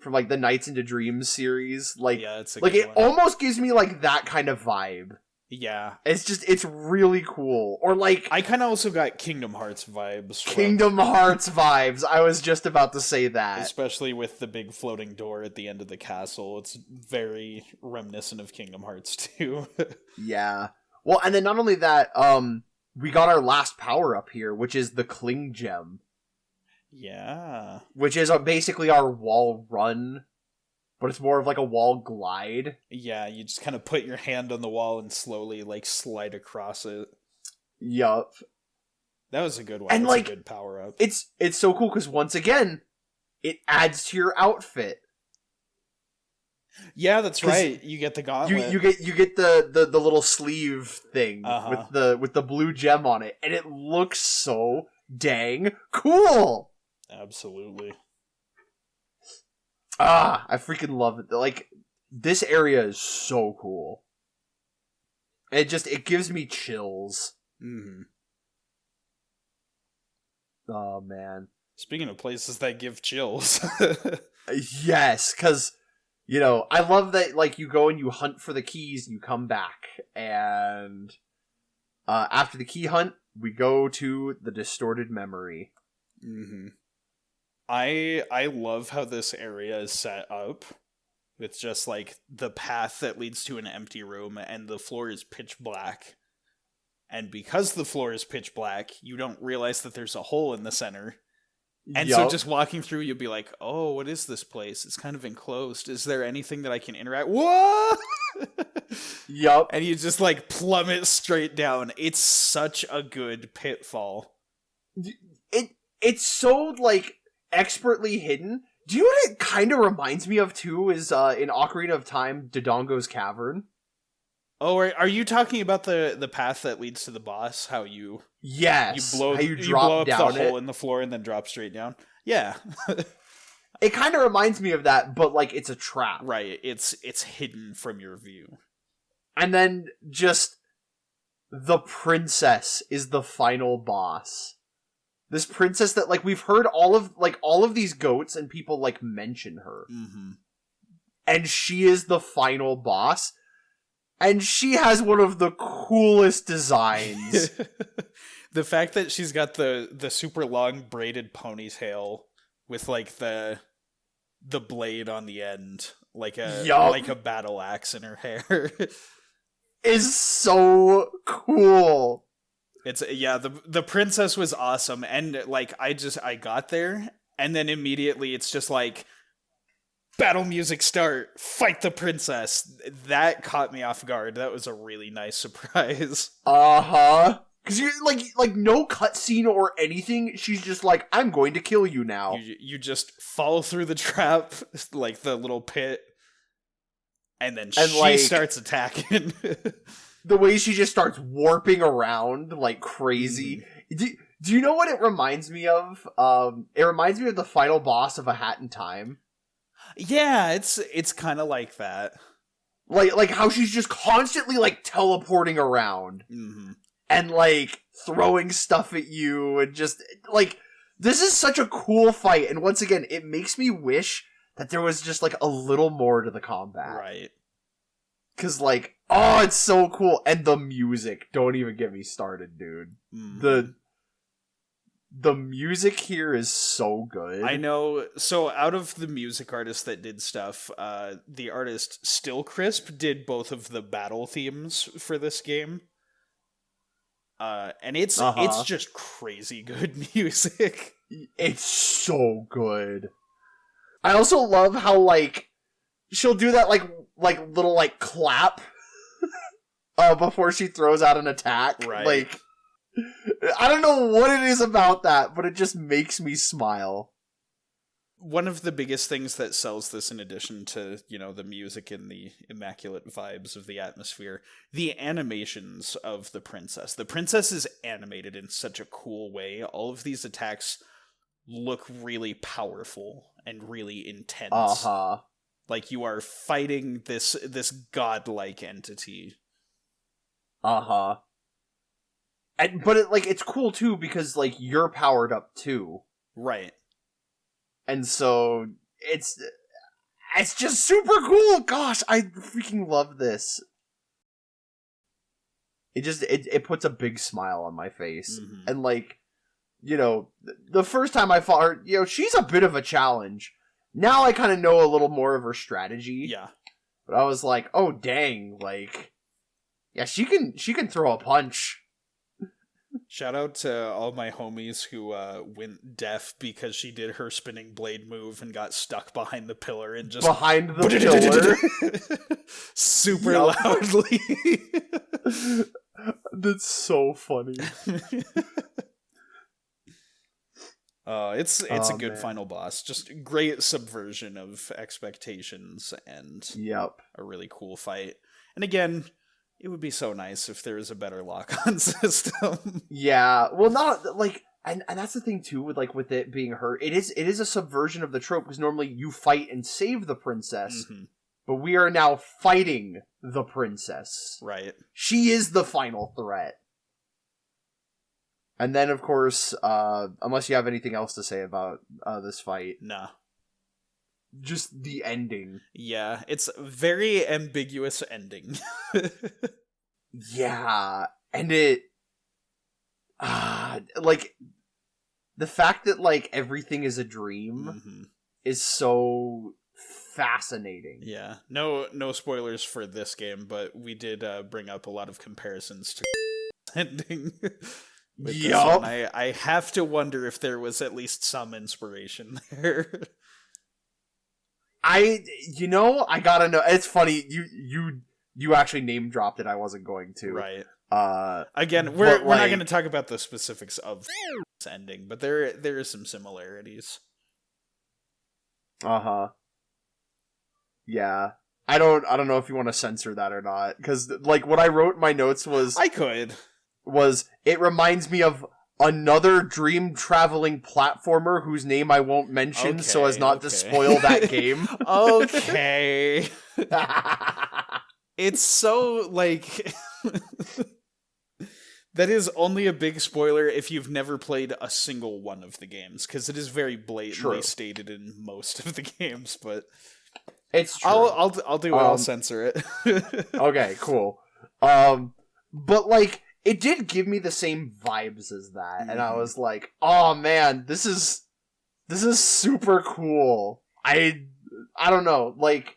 From, like, the Nights into Dreams series. Like, yeah, it's like, it almost gives me, like, that kind of vibe. Yeah. It's really cool. Or, like, I kind of also got Kingdom Hearts vibes. Kingdom Hearts vibes. I was just about to say that. Especially with the big floating door at the end of the castle. It's very reminiscent of Kingdom Hearts 2. Yeah. Well, and then not only that, we got our last power-up here, which is the Cling Gem. Yeah. Which is basically our wall run, but it's more of like a wall glide. Yeah, you just kind of put your hand on the wall and slowly, like, slide across it. Yup. That was a good one. And, That's like, a good power-up. It's so cool, because once again, it adds to your outfit. Yeah, that's right. You get the gauntlet. You get the little sleeve thing Uh-huh. with the blue gem on it, and it looks so dang cool. Absolutely. I freaking love it. Like, this area is so cool. It gives me chills. Mm-hmm. Oh, man. Speaking of places that give chills. Yes, because, you know, I love that, like, you go and you hunt for the keys, and you come back, and after the key hunt, we go to the distorted memory. Mm-hmm. I love how this area is set up. It's just like the path that leads to an empty room and the floor is pitch black. And because the floor is pitch black, you don't realize that there's a hole in the center. And so just walking through, you'll be like, oh, what is this place? It's kind of enclosed. Is there anything that I can interact? Whoa! Yup. And you just like plummet straight down. It's such a good pitfall. It's so, like, expertly hidden. Do you know what it kind of reminds me of, too, is in Ocarina of Time, Dodongo's Cavern? Oh, are you talking about the path that leads to the boss? How you Yes, you blow how you blow up down the hole in the floor and then drop straight down? Yeah. It kind of reminds me of that, but, like, it's a trap. Right, it's hidden from your view. And then just the princess is the final boss. This princess that, like, we've heard all of these goats and people, like, mention her. Mm-hmm. And she is the final boss. And she has one of the coolest designs. The fact that she's got the super long braided ponytail with, like, the blade on the end, like a battle axe in her hair, is so cool. It's the princess was awesome, and like I got there, and then immediately it's just like battle music start, fight the princess. That caught me off guard. That was a really nice surprise. Because you're like no cutscene or anything. She's just like, I'm going to kill you now. You just fall through the trap, like the little pit, and then she starts attacking. The way she just starts warping around like crazy. Do you know what it reminds me of? It reminds me of the final boss of A Hat in Time. Yeah, it's kind of like that. Like how she's just constantly like teleporting around. Mm-hmm. And like throwing stuff at you and just like this is such a cool fight. And once again, it makes me wish that there was just like a little more to the combat. Right. Cause like, oh, it's so cool. And the music. Don't even get me started, dude. Mm. The music here is so good. I know. So out of the music artists that did stuff, the artist Still Crisp did both of the battle themes for this game. And it's just crazy good music. It's so good. I also love how like she'll do that like little like clap before she throws out an attack. Right. Like I don't know what it is about that, but it just makes me smile. one of the biggest things that sells this, in addition to, the music and the immaculate vibes of the atmosphere, the animations of the princess. The princess is animated in such a cool way. All of these attacks look really powerful and really intense. Like you are fighting this godlike entity. But it's cool too because like you're powered up too. Right. And so it's just super cool. Gosh, I freaking love this. It puts a big smile on my face. Mm-hmm. And like, the first time I fought her, she's a bit of a challenge. Now I kind of know a little more of her strategy. Yeah. But I was like, oh dang, like, yeah, she can throw a punch. Shout out to all my homies who went deaf because she did her spinning blade move and got stuck behind the pillar and just... Behind the pillar? Super loudly. That's so funny. It's a good final boss. Just great subversion of expectations and a really cool fight. And again... It would be so nice if there was a better lock-on system. Yeah, well, not like, and that's the thing too with it being her. It is a subversion of the trope because normally you fight and save the princess, but we are now fighting the princess. Right. She is the final threat. And then, of course, unless you have anything else to say about this fight, nah. Just the ending. Yeah, it's a very ambiguous ending. Yeah, and it... like, the fact that, like, everything is a dream is so fascinating. Yeah, no spoilers for this game, but we did bring up a lot of comparisons to ending. Yup. I have to wonder if there was at least some inspiration there. I gotta know. It's funny, you actually name dropped it. I wasn't going to. Right. Again, we're not going to talk about the specifics of this ending, but there is some similarities. Yeah. I don't know if you want to censor that or not, because like what I wrote in my notes was it reminds me of another dream traveling platformer whose name I won't mention so as not to spoil that game. Okay. It's so, like... that is only a big spoiler if you've never played a single one of the games, because it is very blatantly stated in most of the games, but... It's true. I'll do it, I'll censor it. Okay, cool. But, like... It did give me the same vibes as that, and I was like, "Oh man, this is super cool." I don't know, like,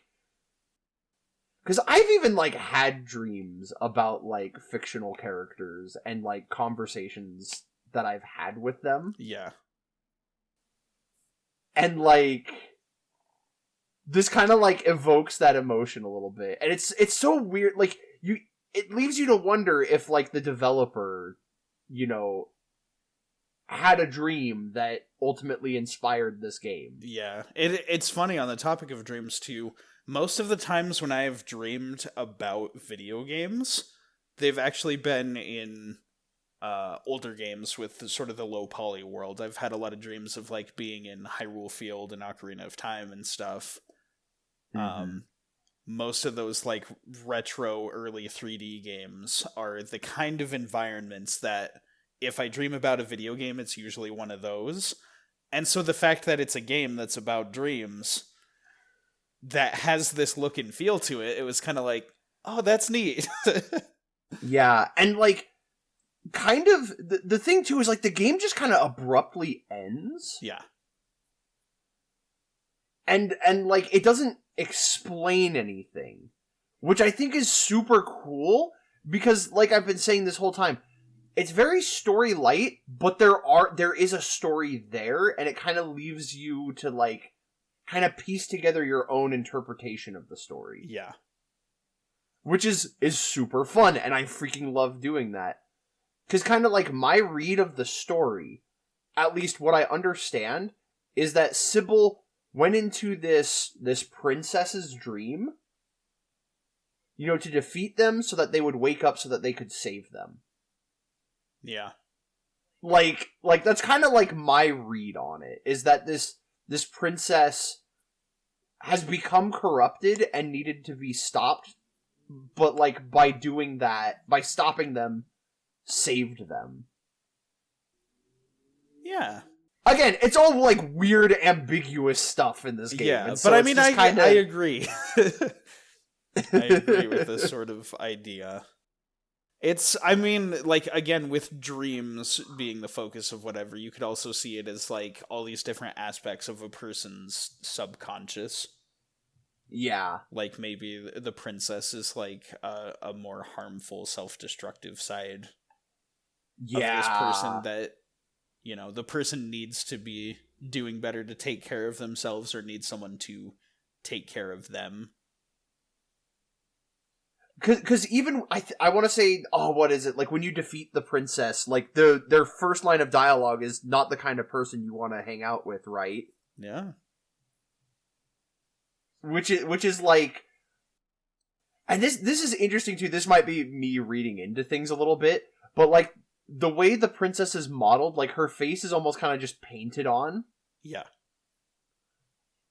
because I've even like had dreams about like fictional characters and like conversations that I've had with them. Yeah, and like this kind of like evokes that emotion a little bit, and it's so weird, like It leaves you to wonder if, like, the developer, had a dream that ultimately inspired this game. Yeah. It's funny, on the topic of dreams, too. Most of the times when I've dreamed about video games, they've actually been in older games with sort of the low-poly world. I've had a lot of dreams of, like, being in Hyrule Field and Ocarina of Time and stuff. Most of those, like, retro early 3D games are the kind of environments that if I dream about a video game, it's usually one of those. And so the fact that it's a game that's about dreams that has this look and feel to it, it was kind of like, oh, that's neat. Yeah, and, like, kind of, the thing, too, is, like, the game just kind of abruptly ends. Yeah. And, like, it doesn't explain anything, which I think is super cool, because, like I've been saying this whole time, it's very story light, but there is a story there, and it kind of leaves you to, like, kind of piece together your own interpretation of the story. Yeah. Which is super fun, and I freaking love doing that. Because kind of, like, my read of the story, at least what I understand, is that Sybil went into this princess's dream, you know, to defeat them so that they would wake up so that they could save them. Yeah. Like that's kind of like my read on it, is that this princess has become corrupted and needed to be stopped, but like by doing that, by stopping them, saved them. Yeah. Again, it's all like weird, ambiguous stuff in this game. Yeah, and so but I mean, kinda... I agree. I agree with this sort of idea. It's, I mean, like, again, with dreams being the focus of whatever, you could also see it as, like, all these different aspects of a person's subconscious. Yeah. Like, maybe the princess is, like, a more harmful, self-destructive side of this person that, you know, the person needs to be doing better to take care of themselves or needs someone to take care of them. Because even, I want to say, what is it? Like, when you defeat the princess, like, their first line of dialogue is not the kind of person you want to hang out with, right? Yeah. Which is like... And this is interesting, too. This might be me reading into things a little bit, but, like, the way the princess is modeled, like, her face is almost kind of just painted on. Yeah.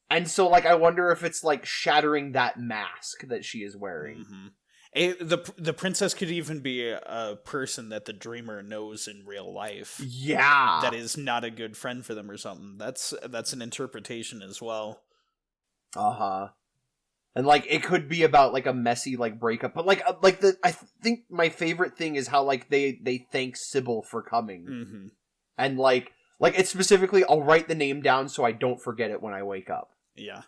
And so, like, I wonder if it's, like, shattering that mask that she is wearing. Mm-hmm. The princess could even be a person that the dreamer knows in real life. Yeah. That is not a good friend for them or something. That's an interpretation as well. Uh-huh. And, like, it could be about, like, a messy, like, breakup. But, like I think my favorite thing is how, like, they thank Sybil for coming. Mm-hmm. And, like, it's specifically, I'll write the name down so I don't forget it when I wake up. Yeah.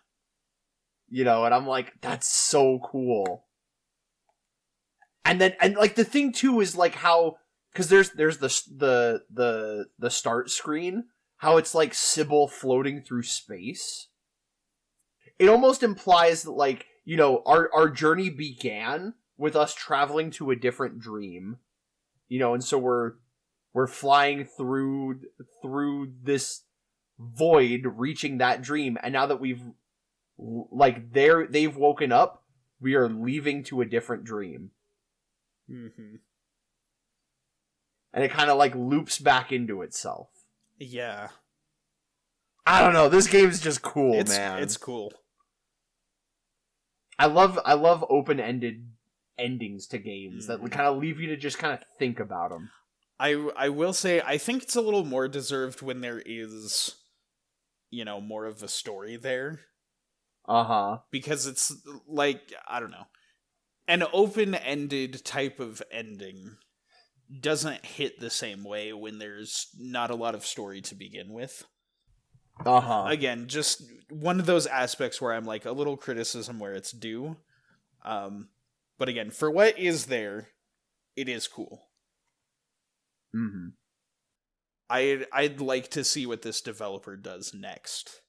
You know, and I'm like, that's so cool. And then, and like, the thing too is like how, because there's the start screen, how it's like Sybil floating through space. It almost implies that, like, you know, our journey began with us traveling to a different dream, you know, and so we're flying through this void, reaching that dream, and now that we've, like, they've woken up, we are leaving to a different dream. Mm-hmm. And it kind of, like, loops back into itself. Yeah. I don't know, this game's just cool, man. It's cool. I love open-ended endings to games that kind of leave you to just kind of think about them. I will say, I think it's a little more deserved when there is, you know, more of a story there. Uh-huh. Because it's, like, I don't know. An open-ended type of ending doesn't hit the same way when there's not a lot of story to begin with. Uh-huh. Again, just one of those aspects where I'm like, a little criticism where it's due. But again, for what is there, it is cool. Mm-hmm. I'd like to see what this developer does next.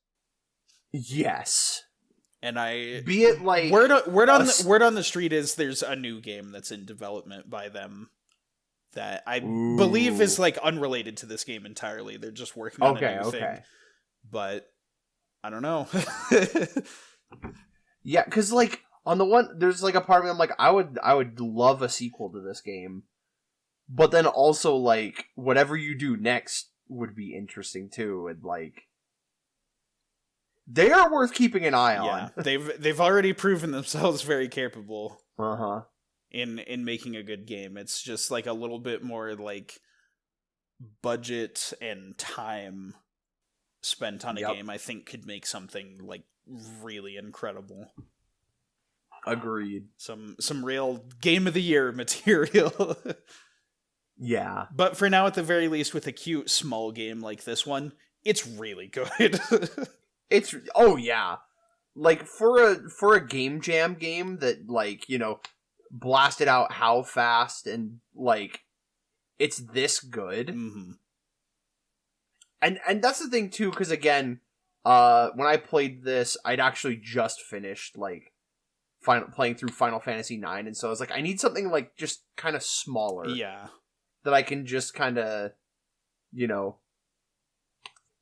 Yes. And be it like word on the street is there's a new game that's in development by them that I believe is like unrelated to this game entirely. They're just working on a new thing. But I don't know. Yeah, because like on the one, there's like a part of me I'm like, I would love a sequel to this game, but then also like whatever you do next would be interesting too, and like. They are worth keeping an eye on. Yeah, they've already proven themselves very capable. Uh-huh. In making a good game. It's just like a little bit more like budget and time spent on a game, I think could make something like really incredible. Agreed. Some real game of the year material. Yeah. But for now, at the very least, with a cute small game like this one, it's really good. Yeah. Like for a game jam game that, like, you know, blasted out how fast and like it's this good. Mm-hmm. And that's the thing too, because again, when I played this, I'd actually just finished like playing through Final Fantasy IX, and so I was like, I need something like just kind of smaller. Yeah. That I can just kind of, you know,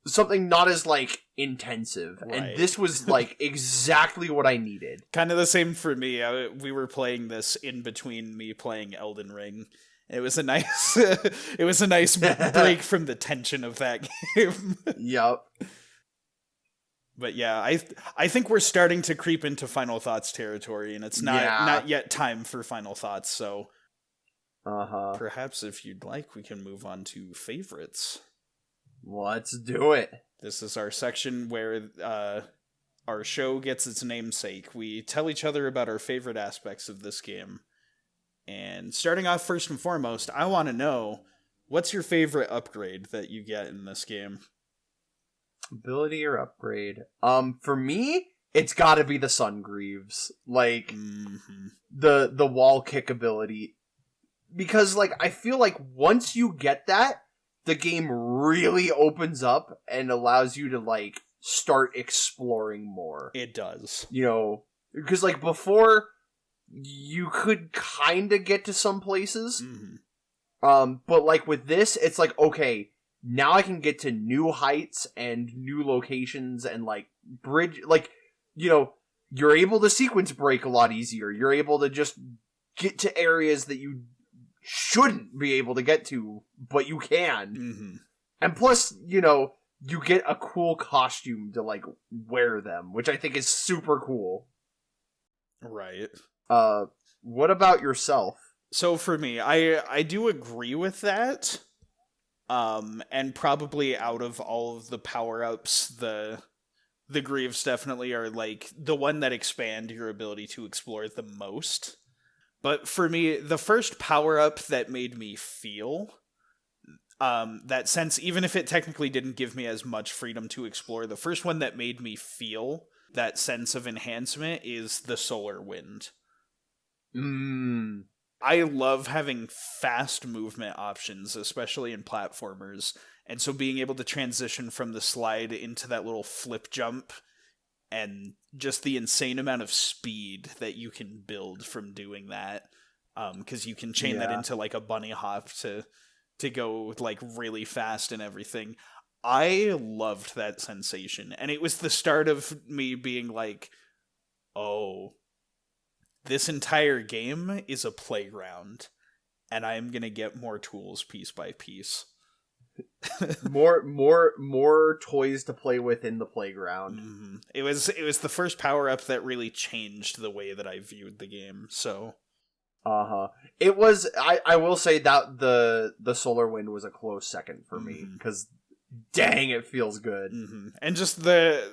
something not as, like, intensive. Right. And this was, like, exactly what I needed. Kind of the same for me. We were playing this in between me playing Elden Ring. It was a nice break from the tension of that game. Yup. But yeah, I think we're starting to creep into final thoughts territory, and it's not yet time for final thoughts, so perhaps if you'd like, we can move on to favorites. Let's do it. This is our section where our show gets its namesake. We tell each other about our favorite aspects of this game. And starting off first and foremost, I want to know, what's your favorite upgrade that you get in this game? Ability or upgrade? For me, it's gotta be the Sungreaves. Like, the wall kick ability. Because, like, I feel like once you get that, the game really opens up and allows you to, like, start exploring more. It does. You know, because, like, before, you could kind of get to some places. But, like, with this, it's like, okay, now I can get to new heights and new locations and, like, bridge, like, you know, you're able to sequence break a lot easier. You're able to just get to areas that you shouldn't be able to get to, but you can. And plus, you know, you get a cool costume to, like, wear them, which I think is super cool. Right. What about yourself? So for me, I do agree with that. And probably out of all of the power-ups, the Greaves definitely are, like, the one that expand your ability to explore the most. But for me, the first power-up that made me feel that sense, even if it technically didn't give me as much freedom to explore, the first one that made me feel that sense of enhancement is the Solar Wind. I love having fast movement options, especially in platformers, and so being able to transition from the slide into that little flip jump, and just the insane amount of speed that you can build from doing that, because you can chain that into, like, a bunny hop to go, like, really fast and everything. I loved that sensation, and it was the start of me being like, oh, this entire game is a playground, and I'm gonna get more tools piece by piece. more toys to play with in the playground. It was the first power up that really changed the way that I viewed the game. So, it was. I will say that the Solar Wind was a close second for me, because dang, it feels good. And just the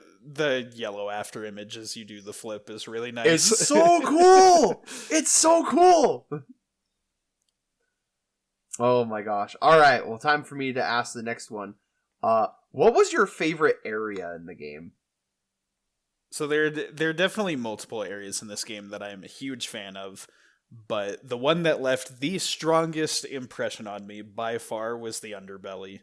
yellow after image as you do the flip is really nice. It's so cool. It's so cool. Oh my gosh. Alright, well, time for me to ask the next one. What was your favorite area in the game? So there are definitely multiple areas in this game that I am a huge fan of, but the one that left the strongest impression on me by far was the underbelly.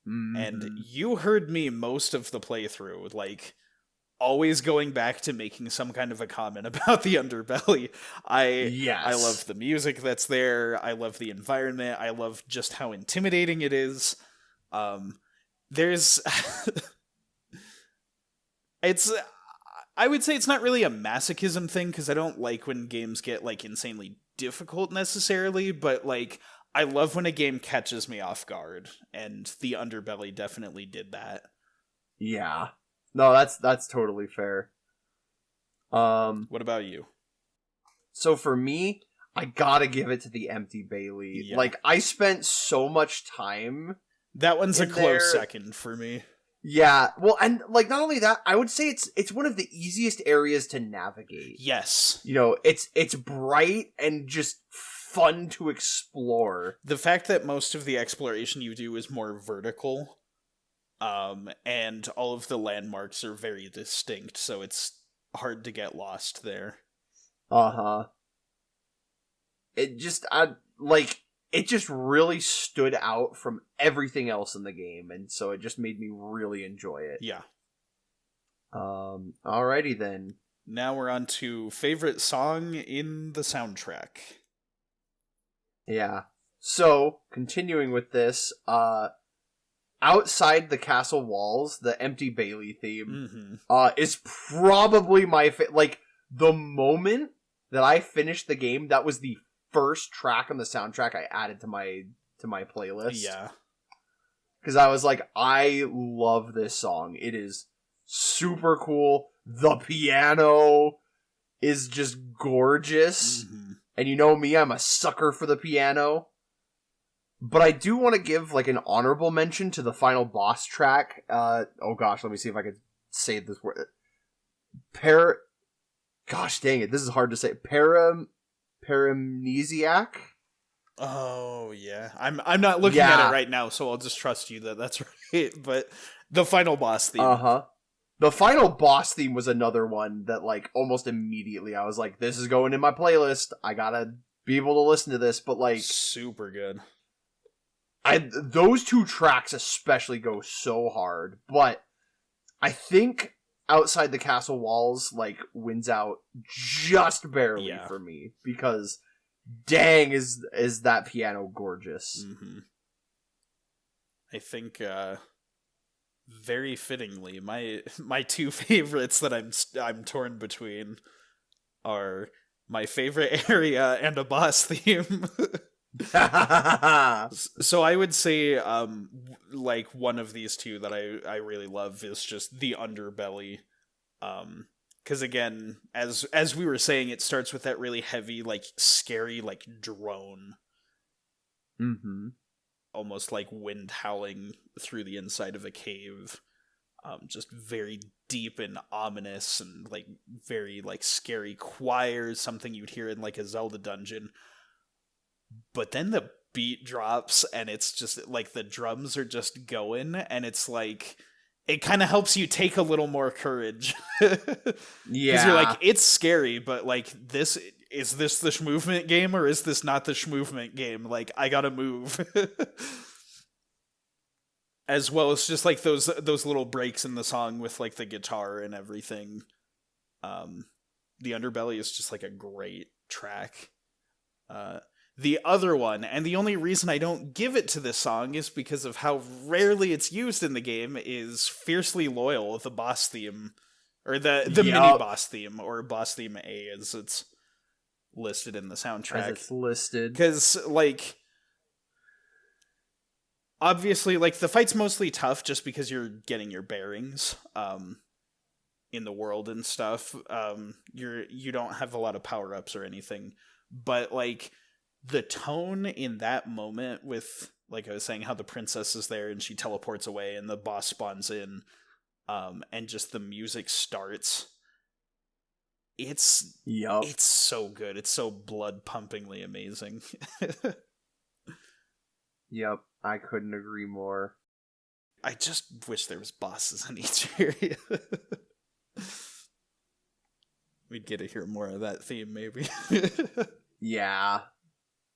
And you heard me most of the playthrough, like, always going back to making some kind of a comment about the underbelly. I love the music that's there. I love the environment. I love just how intimidating it is. There's I would say it's not really a masochism thing, because I don't like when games get, like, insanely difficult necessarily, but, like, I love when a game catches me off guard, and the underbelly definitely did that. Yeah. No, that's totally fair. What about you? So for me, I gotta give it to the Empty Bailey. Yeah. Like, I spent so much time. That one's a close second for me. Yeah, well, and, like, not only that, I would say it's one of the easiest areas to navigate. Yes. You know, it's bright and just fun to explore. The fact that most of the exploration you do is more vertical, and all of the landmarks are very distinct, so it's hard to get lost there. It just, it just really stood out from everything else in the game, and so it just made me really enjoy it. Yeah. Alrighty then. Now we're on to favorite song in the soundtrack. Yeah. So, continuing with this, Outside the Castle Walls, the Empty Bailey theme is probably my like the moment that I finished the game. That was the first track on the soundtrack I added to my playlist. Yeah, because I was like, I love this song. It is super cool. The piano is just gorgeous, and you know me, I'm a sucker for the piano. But I do want to give like an honorable mention to the final boss track. Oh gosh, let me see if I can say this word. Gosh dang it, this is hard to say. Paramnesiac. Oh yeah, I'm not looking at it right now, so I'll just trust you that that's right. But the final boss theme. The final boss theme was another one that like almost immediately I was like, this is going in my playlist. I gotta be able to listen to this. But like, super good. Those two tracks especially go so hard, but I think Outside the Castle Walls like wins out just barely for me, because dang is that piano gorgeous. I think very fittingly my two favorites that I'm torn between are my favorite area and a boss theme. So I would say like one of these two that I really love is just the underbelly, because again, as we were saying, it starts with that really heavy, like scary, like drone, almost like wind howling through the inside of a cave, just very deep and ominous, and like very like scary choirs, something you'd hear in like a Zelda dungeon. But then the beat drops and it's just like the drums are just going, and it's like it kind of helps you take a little more courage. Because you're like, it's scary, but like this the Shmoovement game, or is this not the Shmoovement game? Like, I gotta move. As well as just like those little breaks in the song with like the guitar and everything. The Underbelly is just like a great track. The other one, and the only reason I don't give it to this song is because of how rarely it's used in the game, is Fiercely Loyal, the boss theme, or the mini boss theme, or boss theme A as it's listed in the soundtrack. As it's listed. Because, like, obviously, like, the fight's mostly tough just because you're getting your bearings in the world and stuff. You don't have a lot of power-ups or anything, but, like, the tone in that moment with, like I was saying, how the princess is there and she teleports away and the boss spawns in, and just the music starts. It's so good. It's so blood-pumpingly amazing. Yep, I couldn't agree more. I just wish there was bosses in each area. We'd get to hear more of that theme, maybe. Yeah.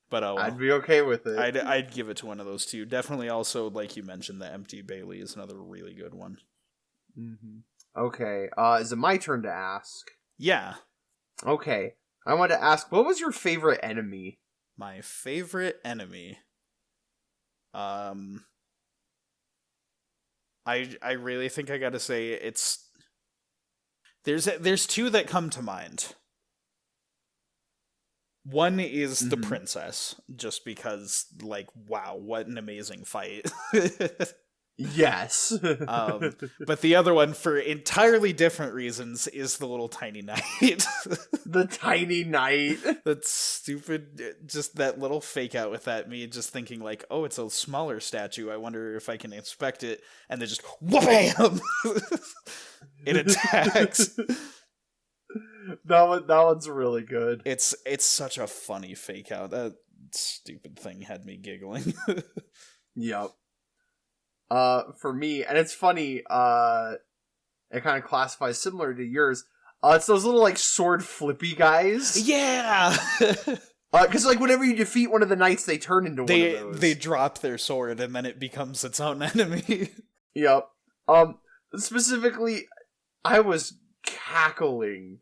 But I'd be okay with it. I'd give it to one of those two. Definitely also, like you mentioned, the Empty Bailey is another really good one. Okay, is it my turn to ask? Yeah. Okay, I want to ask, what was your favorite enemy? My favorite enemy? I really think I gotta say it's... There's two that come to mind. One is the princess, just because, like, wow, what an amazing fight. Yes. But the other one, for entirely different reasons, is the little tiny knight. The tiny knight. That's stupid. Just that little fake out with that, me just thinking like, oh, it's a smaller statue. I wonder if I can inspect it. And then just, wham! It attacks. That one's really good. It's such a funny fake out. That stupid thing had me giggling. Yep. For me, and it's funny, it kind of classifies similar to yours. It's those little, like, sword flippy guys. Yeah! Because, like, whenever you defeat one of the knights, they turn into one of those. They drop their sword, and then it becomes its own enemy. Yep. Specifically, I was cackling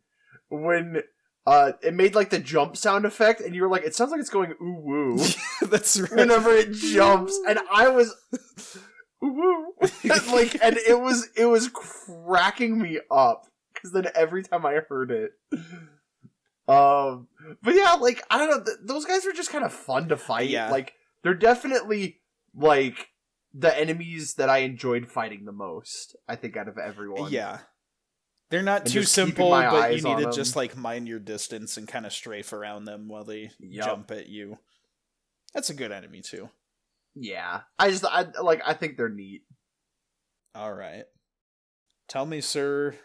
when it made like the jump sound effect, and you were like, it sounds like it's going ooh woo. That's right. Whenever it jumps, and I was Like, and it was cracking me up because then every time I heard it, but yeah, like I don't know, those guys are just kind of fun to fight. Yeah. Like they're definitely like the enemies that I enjoyed fighting the most. I think out of everyone. Yeah. They're not And too just keeping simple, my but you eyes need on to them. just like mind your distance and kind of strafe around them while they jump at you. That's a good enemy too. Yeah, I think they're neat. All right. Tell me, sir.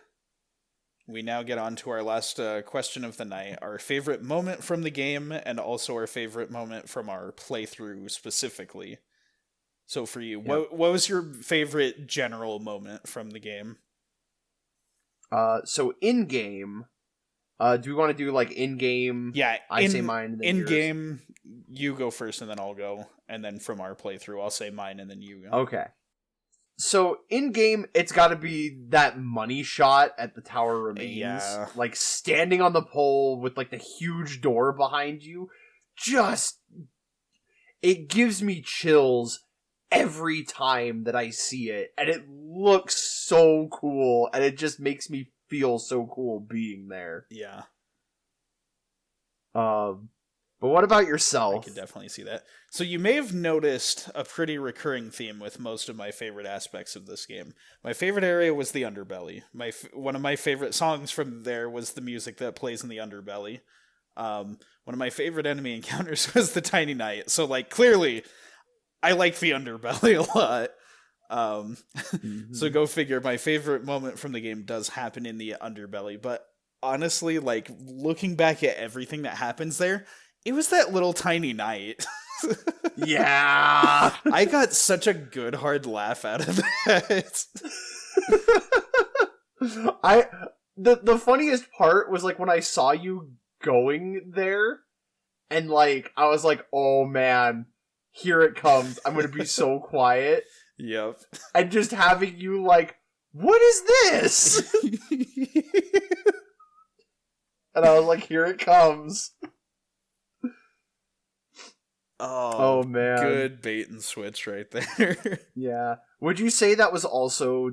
We now get on to our last question of the night. Our favorite moment from the game, and also our favorite moment from our playthrough specifically. So for you, what was your favorite general moment from the game? So in game, do we want to do like in game? Yeah, I say mine. And then in yours? game, you go first, and then I'll go, and then from our playthrough, I'll say mine, and then you go. Okay. So in game, it's got to be that money shot at the Tower Remains. Yeah. Like standing on the pole with like the huge door behind you. Just, it gives me chills every time that I see it. And it looks so cool. And it just makes me feel so cool being there. Yeah. But what about yourself? I can definitely see that. So you may have noticed a pretty recurring theme with most of my favorite aspects of this game. My favorite area was the underbelly. One of my favorite songs from there was the music that plays in the underbelly. One of my favorite enemy encounters was the Tiny Knight. So like clearly, I like the underbelly a lot. So go figure. My favorite moment from the game does happen in the underbelly. But honestly, like looking back at everything that happens there, it was that little tiny knight. Yeah. I got such a good hard laugh out of that. The funniest part was like when I saw you going there and like I was like, "Oh man, here it comes. I'm going to be so quiet." Yep. And just having you like, "What is this?" And I was like, "Here it comes." Oh man. Good bait and switch right there. Yeah. Would you say that was also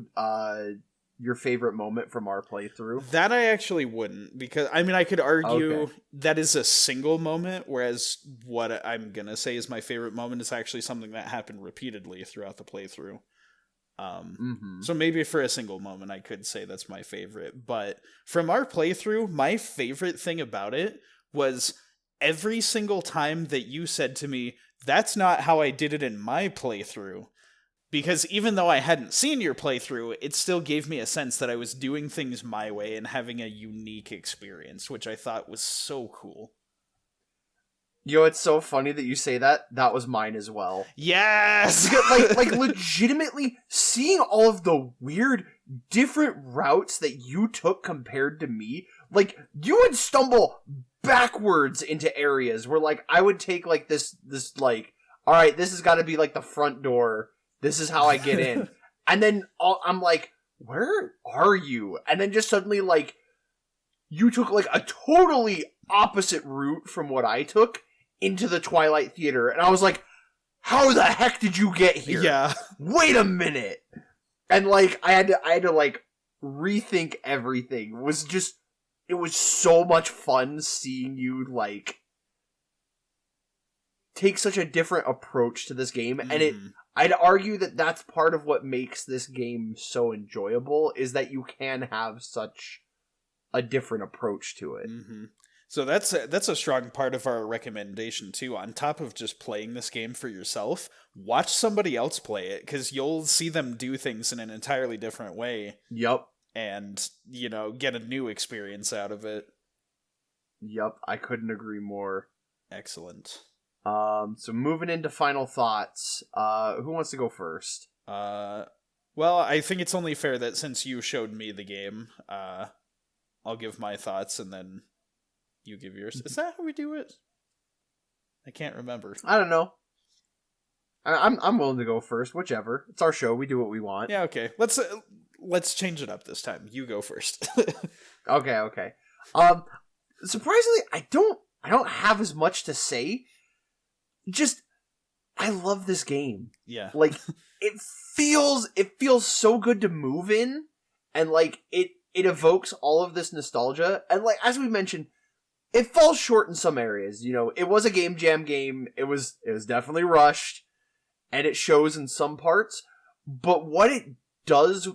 your favorite moment from our playthrough? That I actually wouldn't, because I mean I could argue that is a single moment, whereas what I'm gonna say is my favorite moment is actually something that happened repeatedly throughout the playthrough. So maybe for a single moment I could say that's my favorite, but from our playthrough, my favorite thing about it was every single time that you said to me, "That's not how I did it in my playthrough." Because even though I hadn't seen your playthrough, it still gave me a sense that I was doing things my way and having a unique experience, which I thought was so cool. Yo, it's so funny that you say that. That was mine as well. Yes! like legitimately seeing all of the weird, different routes that you took compared to me. Like, you would stumble backwards into areas where, like, I would take, like, this like, alright, this has got to be, like, the front door. This is how I get in. And then I'm like, where are you? And then just suddenly, like, you took, like, a totally opposite route from what I took into the Twilight Theater. And I was like, how the heck did you get here? Yeah. Wait a minute. And, like, I had to, like, rethink everything. It was so much fun seeing you, like, take such a different approach to this game. And I'd argue that that's part of what makes this game so enjoyable, is that you can have such a different approach to it. So that's a strong part of our recommendation too. On top of just playing this game for yourself, watch somebody else play it, because you'll see them do things in an entirely different way. Yep. And, you know, get a new experience out of it. Yep, I couldn't agree more. Excellent. So moving into final thoughts, who wants to go first? Well, I think it's only fair that since you showed me the game, I'll give my thoughts and then you give yours. Is that how we do it? I can't remember. I don't know. I'm willing to go first, whichever. It's our show, we do what we want. Yeah, okay. Let's change it up this time. You go first. Okay. Surprisingly, I don't have as much to say. Just I love this game. Yeah. Like, it feels so good to move in, and like it evokes all of this nostalgia. And like, as we mentioned, it falls short in some areas. You know, it was a game jam game. It was definitely rushed, and it shows in some parts. But what it does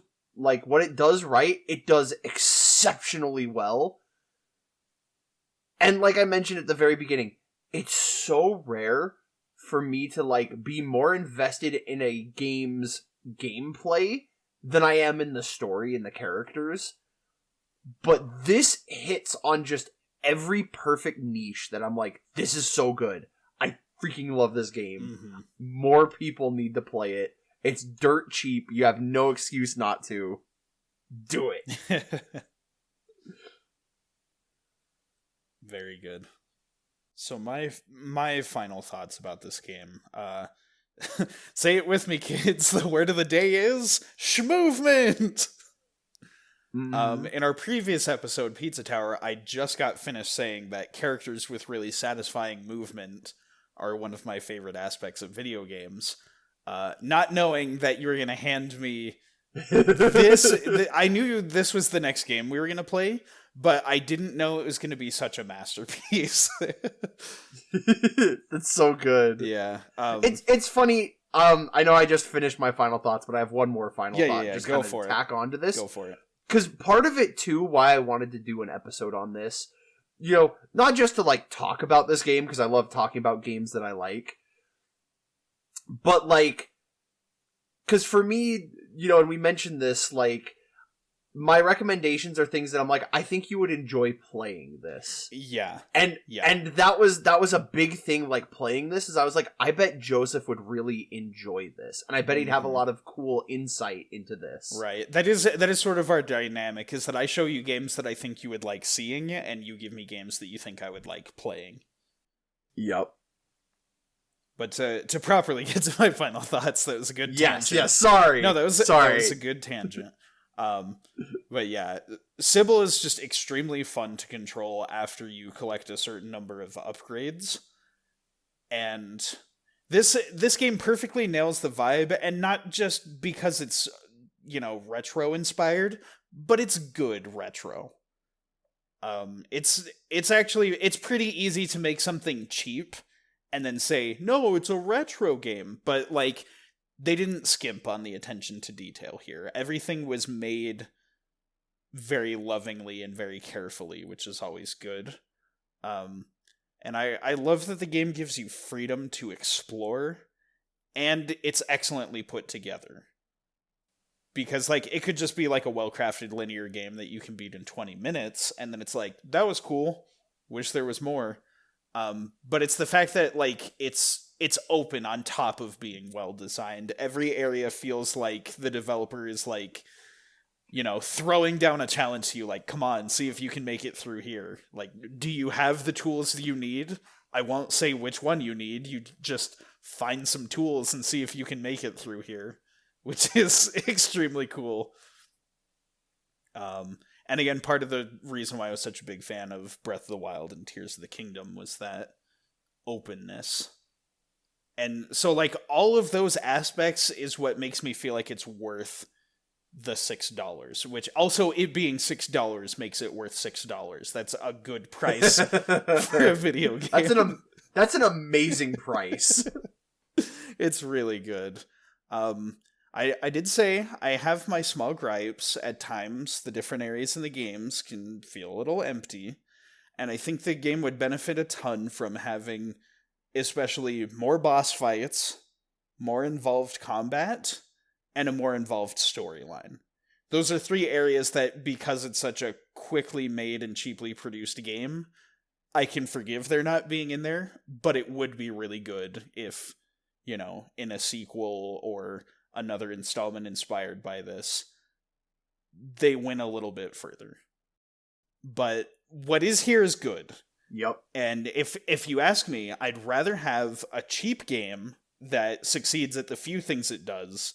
right, it does exceptionally well. And like I mentioned at the very beginning, it's so rare for me to like be more invested in a game's gameplay than I am in the story and the characters. But this hits on just every perfect niche that I'm like, this is so good. I freaking love this game. Mm-hmm. More people need to play it. It's dirt cheap. You have no excuse not to. Do it. Very good. So my final thoughts about this game. Say it with me, kids. The word of the day is schmoovement. In our previous episode, Pizza Tower, I just got finished saying that characters with really satisfying movement are one of my favorite aspects of video games. Not knowing that you were going to hand me this, I knew this was the next game we were going to play, but I didn't know it was going to be such a masterpiece. That's so good. Yeah. It's funny. I know I just finished my final thoughts, but I have one more final thought. Yeah. Just go kind for of it. tack onto this. Go for it. Because part of it, too, why I wanted to do an episode on this, you know, not just to, like, talk about this game, because I love talking about games that I like, but, like, because for me, you know, and we mentioned this, like, my recommendations are things that I'm like, I think you would enjoy playing this. Yeah. And that was a big thing, like, playing this, is I was like, I bet Joseph would really enjoy this. And I bet he'd have a lot of cool insight into this. Right. That is sort of our dynamic, is that I show you games that I think you would like seeing, and you give me games that you think I would like playing. Yep. But to properly get to my final thoughts, that was a good tangent. Yes, sorry. No, that was a good tangent. But yeah, Sybil is just extremely fun to control after you collect a certain number of upgrades. And this game perfectly nails the vibe, and not just because it's, you know, retro inspired, but it's good retro. It's pretty easy to make something cheap and then say, no, it's a retro game, but like, they didn't skimp on the attention to detail here. Everything was made very lovingly and very carefully, which is always good. And I love that the game gives you freedom to explore, and it's excellently put together. Because, like, it could just be like a well-crafted linear game that you can beat in 20 minutes, and then it's like, that was cool. Wish there was more. But it's the fact that, like, it's open on top of being well designed. Every area feels like the developer is, like, you know, throwing down a challenge to you, like, come on, see if you can make it through here. Like, do you have the tools that you need? I won't say which one you need. You just find some tools and see if you can make it through here, which is extremely cool. And again, part of the reason why I was such a big fan of Breath of the Wild and Tears of the Kingdom was that openness. And so, like, all of those aspects is what makes me feel like it's worth the $6, which also, it being $6 makes it worth $6. That's a good price for a video game. That's an amazing price. It's really good. I did say I have my small gripes. At times, the different areas in the games can feel a little empty, and I think the game would benefit a ton from having especially more boss fights, more involved combat, and a more involved storyline. Those are three areas that, because it's such a quickly made and cheaply produced game, I can forgive there not being in there, but it would be really good if, you know, in a sequel or another installment inspired by this, they went a little bit further. But what is here is good. Yep. And if you ask me, I'd rather have a cheap game that succeeds at the few things it does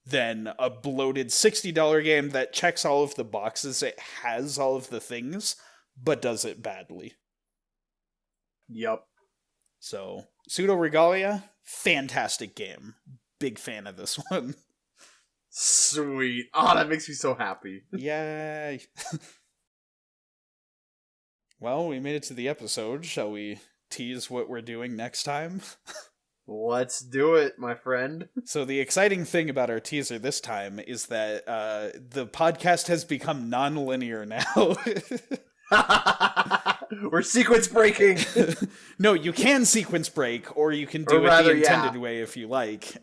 than a bloated $60 game that checks all of the boxes, it has all of the things, but does it badly. Yep. So, Pseudoregalia, fantastic game. Big fan of this one. Sweet. Oh, that makes me so happy. Yay. Well, we made it to the episode. Shall we tease what we're doing next time? Let's do it, my friend. So the exciting thing about our teaser this time is that the podcast has become non-linear now. We're sequence breaking. No, you can sequence break, or you can do it the intended way if you like.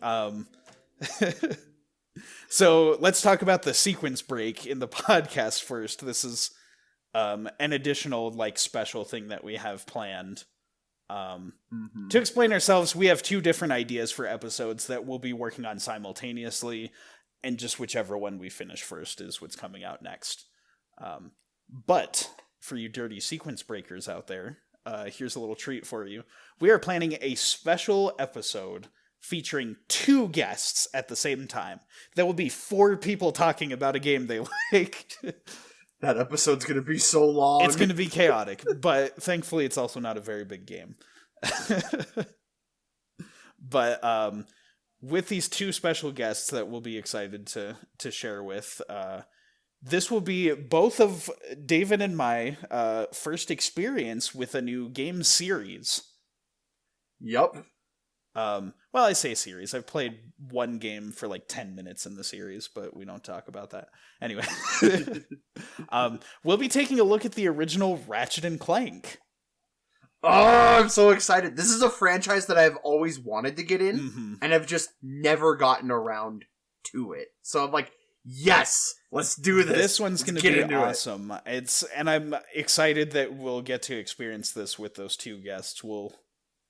So let's talk about the sequence break in the podcast first. This is an additional special thing that we have planned. To explain ourselves, we have 2 different ideas for episodes that we'll be working on simultaneously, and just whichever one we finish first is what's coming out next. But for you dirty sequence breakers out there, here's a little treat for you. We are planning a special episode featuring 2 guests at the same time. There will be 4 people talking about a game they like. That episode's going to be so long. It's going to be chaotic, but thankfully it's also not a very big game. But with these 2 special guests that we'll be excited to share with, this will be both of David and my first experience with a new game series. Yup. Well, I say series. I've played one game for 10 minutes in the series, but we don't talk about that. Anyway, we'll be taking a look at the original Ratchet and Clank. Oh, I'm so excited. This is a franchise that I've always wanted to get in, and I've just never gotten around to it. So I'm like, yes, let's do this. This one's going to be awesome. And I'm excited that we'll get to experience this with those 2 guests. We'll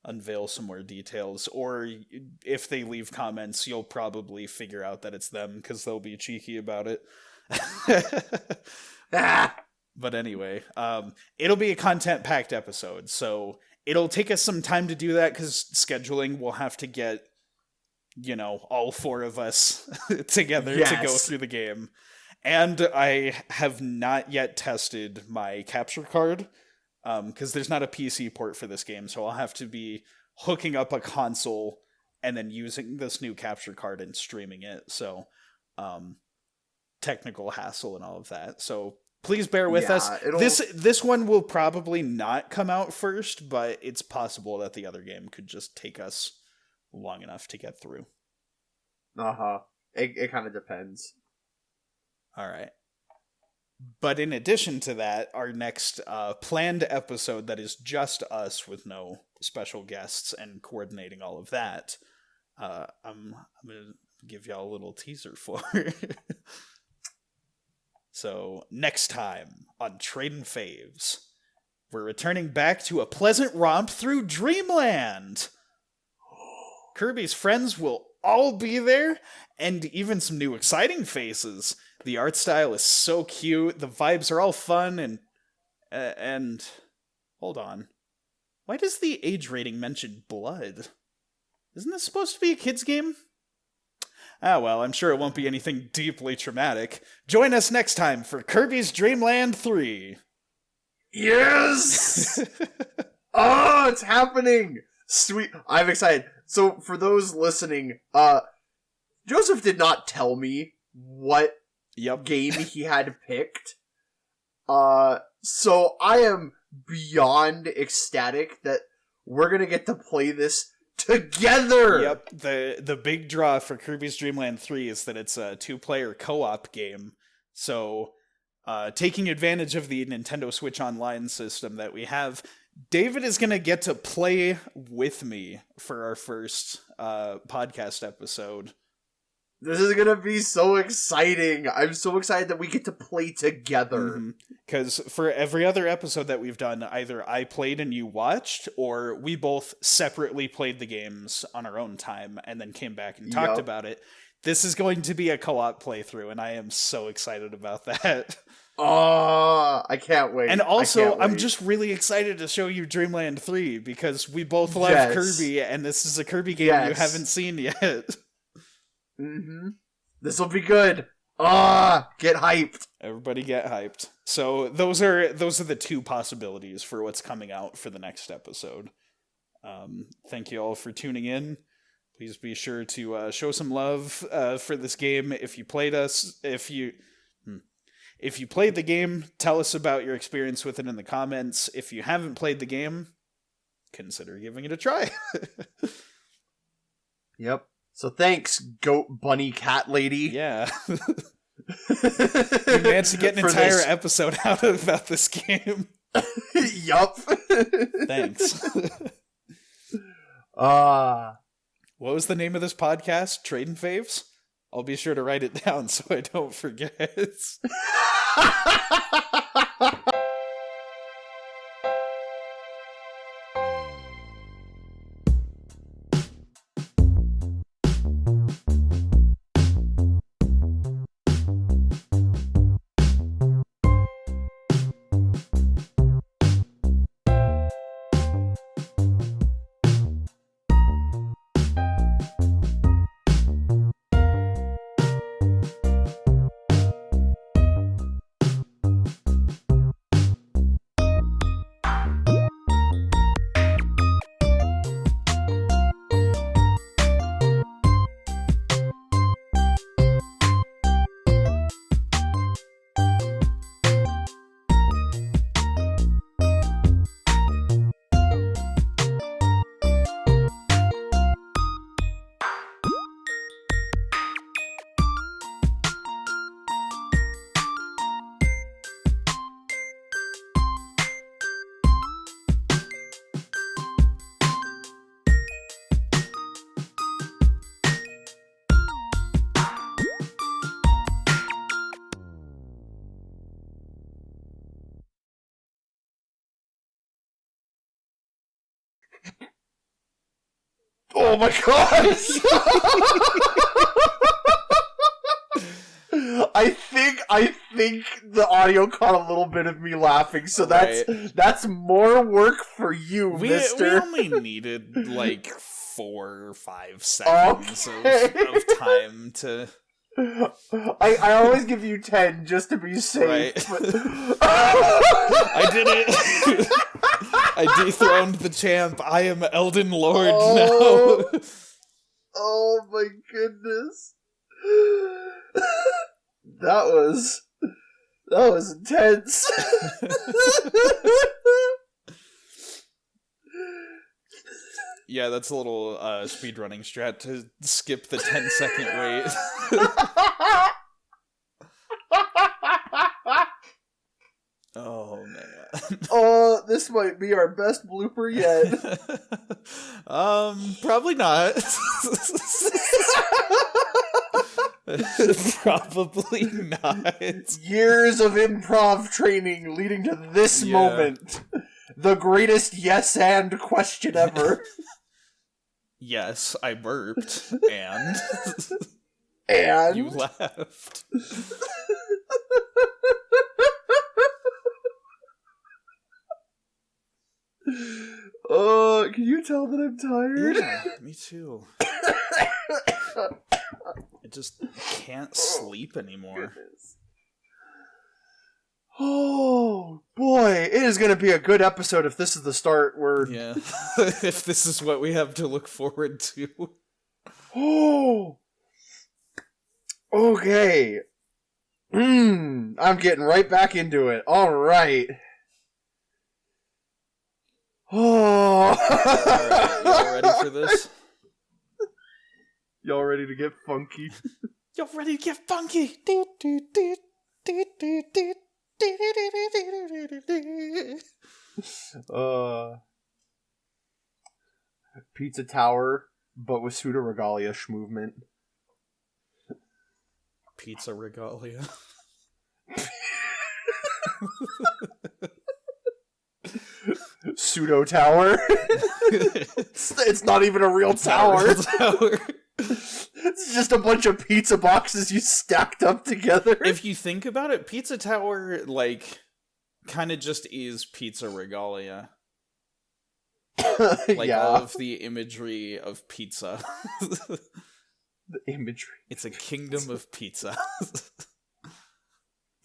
unveil some more details, or if they leave comments, you'll probably figure out that it's them because they'll be cheeky about it. But anyway, it'll be a content-packed episode, so it'll take us some time to do that because scheduling, we'll have to get, all 4 of us together to go through the game. And I have not yet tested my capture card, because there's not a PC port for this game, so I'll have to be hooking up a console and then using this new capture card and streaming it. So, technical hassle and all of that. So please bear with us. This one will probably not come out first, but it's possible that the other game could just take us long enough to get through. It kind of depends. All right. But in addition to that, our next planned episode that is just us with no special guests and coordinating all of that, I'm going to give y'all a little teaser for. So, next time on Tradin Faves, we're returning back to a pleasant romp through Dreamland. Kirby's friends will all be there, and even some new exciting faces. The art style is so cute, the vibes are all fun, and hold on. Why does the age rating mention blood? Isn't this supposed to be a kid's game? Ah well, I'm sure it won't be anything deeply traumatic. Join us next time for Kirby's Dream Land 3. Yes! Oh, it's happening! Sweet. I'm excited. So, for those listening, Joseph did not tell me what game he had picked. So I am beyond ecstatic that we're gonna get to play this together! Yep, the big draw for Kirby's Dream Land 3 is that it's a 2-player co-op game. So, taking advantage of the Nintendo Switch Online system that we have, David is going to get to play with me for our first podcast episode. This is going to be so exciting. I'm so excited that we get to play together. Because for every other episode that we've done, either I played and you watched, or we both separately played the games on our own time and then came back and talked about it. This is going to be a co-op playthrough, and I am so excited about that. Oh, I can't wait. And also, I'm just really excited to show you Dreamland 3, because we both love Kirby, and this is a Kirby game you haven't seen yet. This will be good. Get hyped. Everybody get hyped. So those are the 2 possibilities for what's coming out for the next episode. Thank you all for tuning in. Please be sure to show some love for this game. If you played the game, tell us about your experience with it in the comments. If you haven't played the game, consider giving it a try. Yep. So thanks, goat bunny cat lady. Yeah. You managed to get an entire episode out about this game. Yup. Thanks. What was the name of this podcast? Tradin Faves? I'll be sure to write it down so I don't forget. Oh my gosh! I think the audio caught a little bit of me laughing, so that's more work for you, mister. We only needed like 4 or 5 seconds of time to... I always give you 10 just to be safe. Right. I did it! I dethroned the champ. I am Elden Lord now. Oh my goodness. That was intense. Yeah, that's a little speedrunning strat to skip the 10-second wait. Oh, man. Oh, this might be our best blooper yet. Probably not. Probably not. Years of improv training leading to this moment. The greatest yes and question ever. Yes, I burped, and... And? You laughed. Can you tell that I'm tired? Yeah, me too. I just can't sleep anymore. Goodness. Oh, boy. It is going to be a good episode if this is the start where... Yeah. If this is what we have to look forward to. Oh. Okay. I'm getting right back into it. All right. Oh. Alright, y'all ready for this? Y'all ready to get funky? Y'all ready to get funky? Pizza Tower, but with Pseudoregalia SHMOOVED. Pizza Regalia. Pseudo Tower. It's not even a real tower. It's just a bunch of pizza boxes you stacked up together. If you think about it, Pizza Tower, like, kind of just is Pizza Regalia. Like, all of the imagery of pizza. The imagery. It's a kingdom of pizza.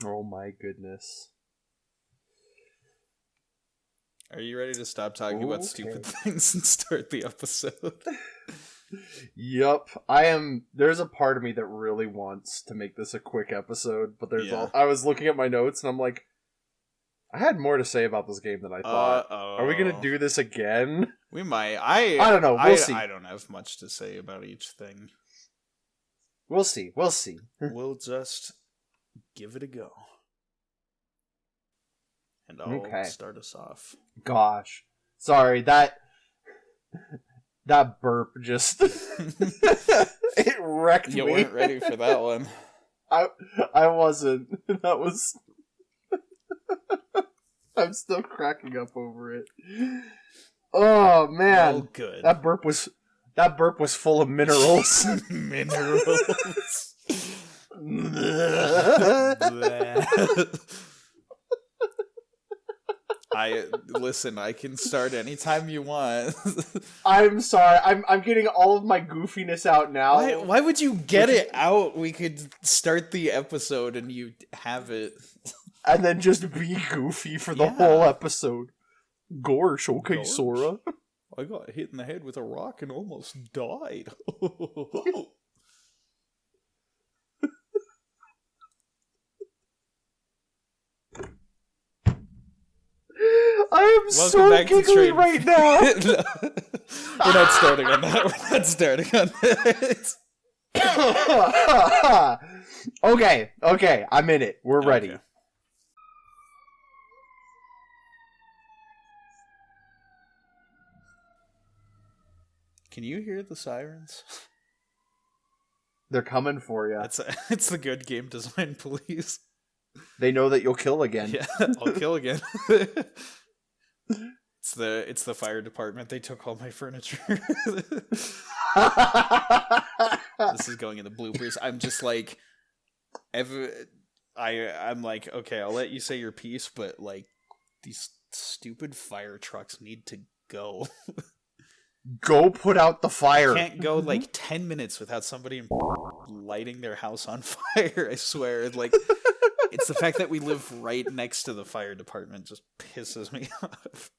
Oh my goodness. Are you ready to stop talking about stupid Okay. things and start the episode? Yup, I am. There's a part of me that really wants to make this a quick episode, but Yeah. I was looking at my notes and I'm like, I had more to say about this game than I thought. Are we gonna do this again? We might. I don't know. We'll see. I don't have much to say about each thing. We'll see. We'll see. We'll just give it a go. And I'll start us off. Gosh. Sorry, that burp just it wrecked me. You weren't ready for that one. I wasn't. That was I'm still cracking up over it. Oh man. Well, good. That burp was full of minerals. Minerals. I can start anytime you want. I'm sorry. I'm getting all of my goofiness out now. Why would you get it out? We could start the episode and you have it. And then just be goofy for the whole episode. Gorsh, okay, Gorsh. Sora. I got hit in the head with a rock and almost died. I am so giggly right now. We're not starting on that. We're not starting on that. Okay, I'm in it. We're ready. Okay. Can you hear the sirens? They're coming for you. It's the good game design police. They know that you'll kill again. Yeah, I'll kill again. It's the fire department. They took all my furniture. This is going in the bloopers. I'm just like, I'm like, okay, I'll let you say your piece, but like, these stupid fire trucks need to go. Go put out the fire. Can't go like 10 minutes without somebody lighting their house on fire. I swear, like, it's the fact that we live right next to the fire department just pisses me off.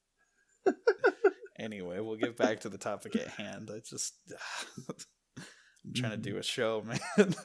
Anyway, we'll get back to the topic at hand. I'm trying to do a show, man.